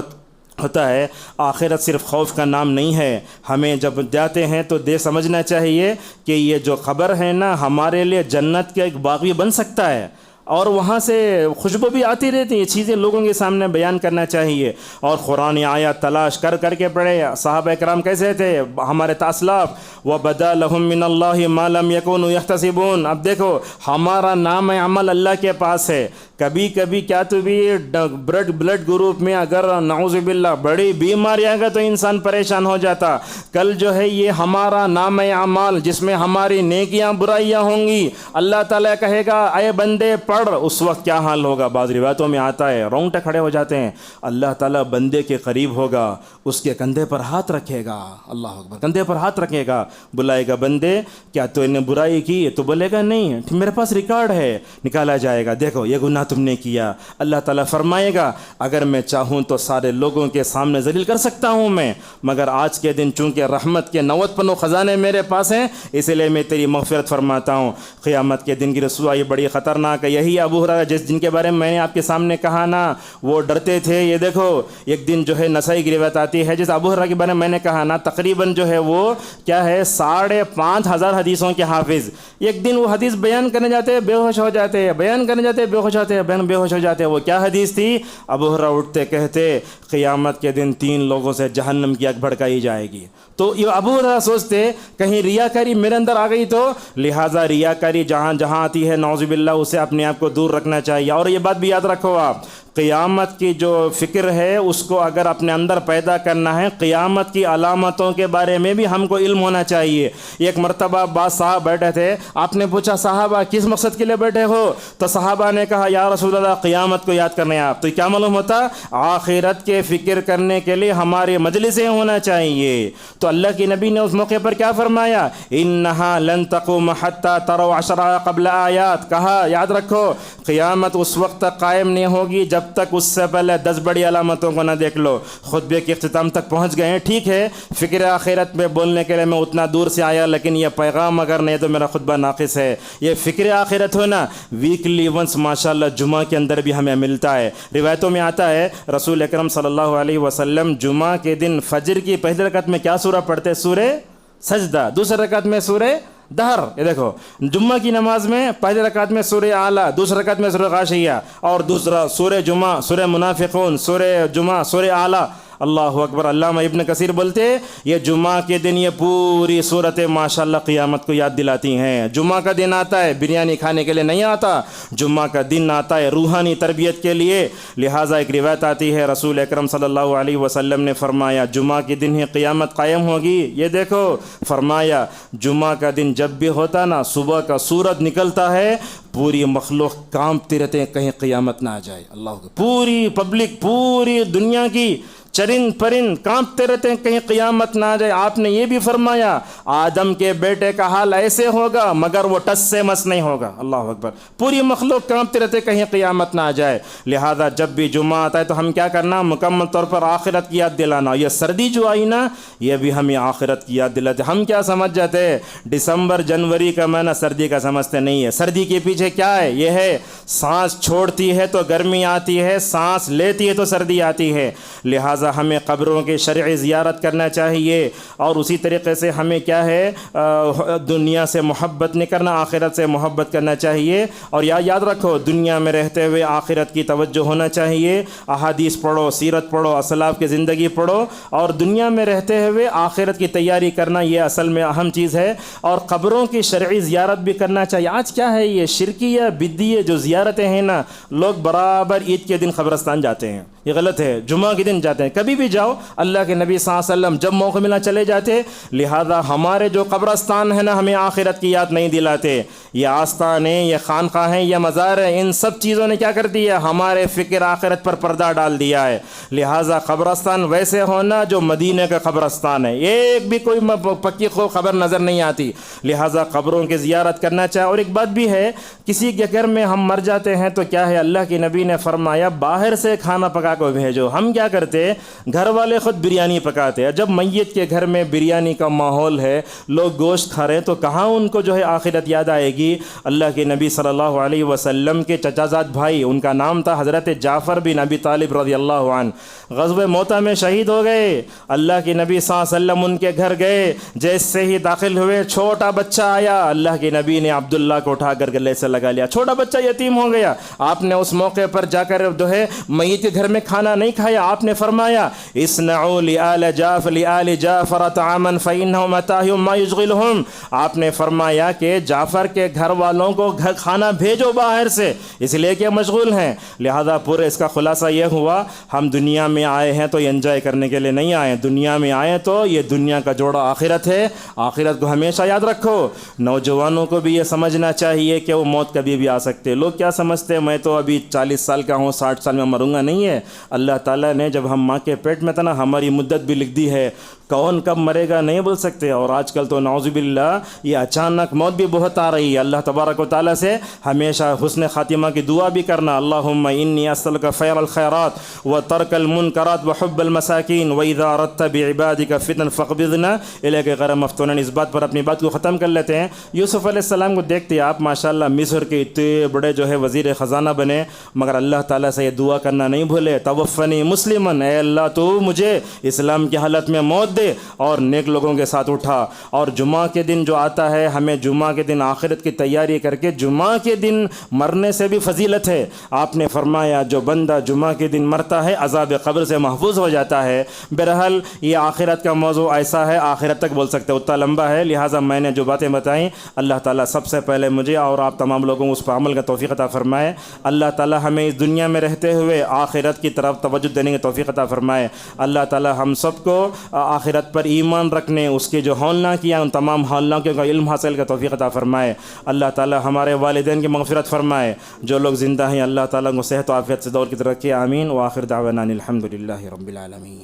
ہوتا ہے, آخرت صرف خوف کا نام نہیں ہے. ہمیں جب جاتے ہیں تو سمجھنا چاہیے کہ یہ جو خبر ہے نا ہمارے لیے جنت کا ایک باغ بھی بن سکتا ہے, اور وہاں سے خوشبو بھی آتی رہتی. یہ چیزیں لوگوں کے سامنے بیان کرنا چاہیے. اور قرآن آیات تلاش کر کر کے پڑھے. صحابہ کرام کیسے تھے ہمارے اسلاف, وَبَدَا لَهُم مِّنَ اللَّهِ مَا لَمْ يَكُونُوا يَحْتَسِبُونَ. اب دیکھو ہمارا نام عمل اللہ کے پاس ہے. کبھی کبھی کیا تو بھی بلڈ گروپ میں اگر نعوذ باللہ بڑی بیماری آ گئی تو انسان پریشان ہو جاتا. کل جو ہے یہ ہمارا نام اعمال جس میں ہماری نیکیاں برائیاں ہوں گی, اللہ تعالیٰ کہے گا اے بندے پڑھ, اس وقت کیا حال ہوگا. بعض روایتوں میں آتا ہے رونگٹے کھڑے ہو جاتے ہیں. اللہ تعالیٰ بندے کے قریب ہوگا, اس کے کندھے پر ہاتھ رکھے گا. اللہ اکبر. کندھے پر ہاتھ رکھے گا, بلائے گا بندے کیا تو نے برائی کی, تو بولے گا نہیں میرے پاس ریکارڈ ہے. نکالا جائے گا, دیکھو یہ گناہ تم نے کیا. اللہ تعالیٰ فرمائے گا اگر میں چاہوں تو سارے لوگوں کے سامنے ذلیل کر سکتا ہوں میں, مگر آج کے دن چونکہ رحمت کے 90 پنوں خزانے میرے پاس ہیں اسی لیے میں تیری مغفرت فرماتا ہوں. قیامت کے دن کی رسوائی بڑی خطرناک ہے. یہی ابو ہریرہ جن کے بارے میں میں نے آپ کے سامنے کہا نا, وہ ڈرتے تھے. یہ دیکھو ایک دن جو ہے نسائی کی روایت آتی ہے, جس ابو ہریرہ کے بارے میں میں نے کہا نا تقریباً جو ہے وہ کیا ہے 5,500 حدیثوں کے حافظ. ایک دن وہ حدیث بیان کرنے جاتے بے ہوش ہو جاتے, بیان کرنے جاتے بے ہوش ہوتے. بھائی بہن بے ہوش ہو جاتے ہیں. وہ کیا حدیث تھی؟ ابو ہریرہ اٹھتے کہتے قیامت کے دن 3 لوگوں سے جہنم کی آگ بھڑکائی جائے گی. تو یہ ابو ہریرہ سوچتے کہیں ریاکاری میرے اندر آ گئی تو، لہٰذا ریاکاری جہاں جہاں آتی ہے نعوذ باللہ اسے اپنے آپ کو دور رکھنا چاہیے. اور یہ بات بھی یاد رکھو آپ، قیامت کی جو فکر ہے اس کو اگر اپنے اندر پیدا کرنا ہے، قیامت کی علامتوں کے بارے میں بھی ہم کو علم ہونا چاہیے. ایک مرتبہ بعض صاحب بیٹھے تھے، آپ نے پوچھا صحابہ کس مقصد کے لیے بیٹھے ہو؟ تو صحابہ نے کہا یا رسول اللہ قیامت کو یاد کرنے. آپ تو کیا معلوم ہوتا؟ آخرت کے فکر کرنے کے لیے ہمارے مجلسیں ہونا چاہیے. تو اللہ کی نبی نے اس موقع پر کیا فرمایا؟ انہا لن تقوم حتی تروا 10 قبل آیات. کہا یاد رکھو قیامت اس وقت تک قائم نہیں ہوگی جب تک اس سے پہلے 10 بڑی علامتوں کو نہ دیکھ لو. خطبے کے اختتام تک پہنچ گئے ہیں. ٹھیک ہے فکر آخرت میں بولنے کے لیے میں اتنا دور سے آیا، لیکن یہ پیغام اگر نہیں تو میرا خطبہ ناقص ہے. یہ فکر آخرت ہونا ویکلی ونس ماشاءاللہ جمعہ کے اندر بھی ہمیں ملتا ہے. روایتوں میں آتا ہے رسول اکرم صلی اللہ علیہ وسلم جمعہ کے دن فجر کی پہلی رکعت میں کیا سورہ پڑھتے؟ سورہ سجدہ. دوسری رکعت میں سورہ دہر. یہ دیکھو جمعہ کی نماز میں پہلی رکعت میں سورہ اعلیٰ، دوسری رکعت میں سورہ غاشیہ، اور دوسرا سورہ جمعہ سورہ منافقون، سورہ جمعہ سورہ اعلیٰ. اللہ اکبر. علامہ ابن کثیر بولتے یہ جمعہ کے دن یہ پوری صورتیں ماشاءاللہ قیامت کو یاد دلاتی ہیں. جمعہ کا دن آتا ہے بریانی کھانے کے لیے نہیں آتا، جمعہ کا دن آتا ہے روحانی تربیت کے لیے. لہٰذا ایک روایت آتی ہے رسول اکرم صلی اللہ علیہ وسلم نے فرمایا جمعہ کے دن ہی قیامت قائم ہوگی. یہ دیکھو فرمایا جمعہ کا دن جب بھی ہوتا نا، صبح کا سورج نکلتا ہے پوری مخلوق کانپتی رہتے ہیں کہیں قیامت نہ آ جائے. اللہ پوری پبلک پوری دنیا کی چرند پرند کانپتے رہتے ہیں کہیں قیامت نہ آ جائے. آپ نے یہ بھی فرمایا آدم کے بیٹے کا حال ایسے ہوگا مگر وہ ٹس سے مس نہیں ہوگا. اللہ اکبر. پوری مخلوق کانپتے رہتے کہیں قیامت نہ آ جائے. لہذا جب بھی جمعہ آتا ہے تو ہم کیا کرنا؟ مکمل طور پر آخرت کی یاد دلانا. یہ سردی جو آئی نا یہ بھی ہمیں آخرت کی یاد دلاتے. ہم کیا سمجھ جاتے ہیں دسمبر جنوری کا مہینہ سردی کا سمجھتے نہیں ہے. سردی کے پیچھے کیا ہے؟ یہ ہے سانس چھوڑتی ہے تو گرمی آتی ہے، سانس لیتی ہے تو سردی آتی ہے. لہذا ہمیں قبروں کی شرعی زیارت کرنا چاہیے، اور اسی طریقے سے ہمیں کیا ہے دنیا سے محبت نہیں کرنا، آخرت سے محبت کرنا چاہیے. اور یاد رکھو دنیا میں رہتے ہوئے آخرت کی توجہ ہونا چاہیے. احادیث پڑھو، سیرت پڑھو، اسلاف کی زندگی پڑھو، اور دنیا میں رہتے ہوئے آخرت کی تیاری کرنا یہ اصل میں اہم چیز ہے. اور قبروں کی شرعی زیارت بھی کرنا چاہیے. آج کیا ہے یہ شرکیہ بدعیہ جو زیارتیں ہیں نا، لوگ برابر عید کے دن قبرستان جاتے ہیں. یہ غلط ہے. جمعہ کے دن جاتے ہیں، کبھی بھی جاؤ. اللہ کے نبی صلی اللہ علیہ وسلم جب موقع ملا چلے جاتے. لہذا ہمارے جو قبرستان ہیں نا ہمیں آخرت کی یاد نہیں دلاتے. یہ آستان ہیں، یہ خانقاہ ہیں، یہ مزار ہیں، ان سب چیزوں نے کیا کر دیا؟ ہمارے فکر آخرت پر پردہ ڈال دیا ہے. لہذا قبرستان ویسے ہونا جو مدینہ کا قبرستان ہے، ایک بھی کوئی پکی خبر نظر نہیں آتی. لہذا قبروں کی زیارت کرنا چاہے. اور ایک بات بھی ہے کسی کے گھر میں ہم مر جاتے ہیں تو کیا ہے اللہ کے نبی نے فرمایا باہر سے کھانا پکا کو بھیجو. ہم کیا کرتے؟ گھر والے خود بریانی پکاتے ہیں. جب میت کے گھر میں بریانی کا ماحول ہے، لوگ گوشت کھا رہے ہیں، تو کہاں ان کو جو ہے آخرت یاد آئے گی؟ اللہ کے نبی صلی اللہ علیہ وسلم کے چچا زاد بھائی، ان کا نام تھا حضرت جعفر بن ابی طالب رضی اللہ عنہ، غزوہ موتہ میں شہید ہو گئے. اللہ کے نبی صلی اللہ علیہ وسلم ان کے گھر گئے. جیسے ہی داخل ہوئے چھوٹا بچہ آیا. اللہ کے نبی نے عبداللہ کو اٹھا کر گلے سے لگا لیا. چھوٹا بچہ یتیم ہو گیا. آپ نے اس موقع پر جا کر جو ہے میت کے گھر میں کھانا نہیں کھایا. آپ نے فرمایا اصنعوا لآل جعفر طعاما فإنهم أتاهم ما يشغلهم. آپ نے فرمایا کہ جعفر کے گھر والوں کو کھانا بھیجو باہر سے، اس لیے کہ مشغول ہیں. لہذا پورے اس کا خلاصہ یہ ہوا ہم دنیا میں آئے ہیں تو انجوائے کرنے کے لیے نہیں آئے. دنیا میں آئے تو یہ دنیا کا جوڑا آخرت ہے. آخرت کو ہمیشہ یاد رکھو. نوجوانوں کو بھی یہ سمجھنا چاہیے کہ وہ موت کبھی بھی آ سکتے. لوگ کیا سمجھتے ہیں میں تو ابھی 40 سال کا ہوں، 60 سال میں مروں گا. نہیں ہے. اللہ تعالیٰ نے جب ہم ماں کے پیٹ میں تھا نا ہماری مدت بھی لکھ دی ہے. کون کب مرے گا نہیں بول سکتے. اور آج کل تو نعوذ باللہ یہ اچانک موت بھی بہت آ رہی ہے. اللہ تبارک و تعالیٰ سے ہمیشہ حسن خاتمہ کی دعا بھی کرنا. اللہم انی اسألک فعل الخیرات وترک المنکرات وحب المساکین واذا اردت بعبادک فتنا فاقبضنا الیک غیر مفتونین. اس بات پر اپنی بات کو ختم کر لیتے ہیں. یوسف علیہ السلام کو دیکھتے آپ ماشاءاللہ مصر کے اتنے بڑے جو ہے وزیر خزانہ بنے، مگر اللہ تعالیٰ سے یہ دعا کرنا نہیں بھولے توفنی مسلمن، اے اللہ تو مجھے اسلام کی حالت میں موت دے اور نیک لوگوں کے ساتھ اٹھا۔ اور جمعہ کے دن جو آتا ہے، ہمیں جمعہ کے دن آخرت کی تیاری کر کے جمعہ کے دن مرنے سے بھی فضیلت ہے۔ آپ نے فرمایا جو بندہ جمعہ کے دن مرتا ہے عذاب قبر سے محفوظ ہو جاتا ہے۔ بہرحال یہ آخرت کا موضوع ایسا ہے، آخرت تک بول سکتے اتنا لمبا ہے، لہٰذا میں نے جو باتیں بتائیں اللہ تعالیٰ سب سے پہلے مجھے اور آپ تمام لوگوں کو اس پر عمل کا توفیق عطا فرمائے۔ اللہ تعالیٰ ہمیں اس دنیا میں رہتے ہوئے آخرت کی طرف توجہ دینے کی توفیق عطا فرمائے۔ اللہ تعالیٰ ہم سب کو آخرت پر ایمان رکھنے، اس کے جو ہولناک کیا ان تمام ہولناکیوں کا علم حاصل کا توفیق عطا فرمائے۔ اللہ تعالیٰ ہمارے والدین کی مغفرت فرمائے، جو لوگ زندہ ہیں اللہ تعالیٰ کو صحت و عافیت سے دور کی طرف رکھے، آمین۔ وآخر دعوانا الحمد للہ رب العالمین۔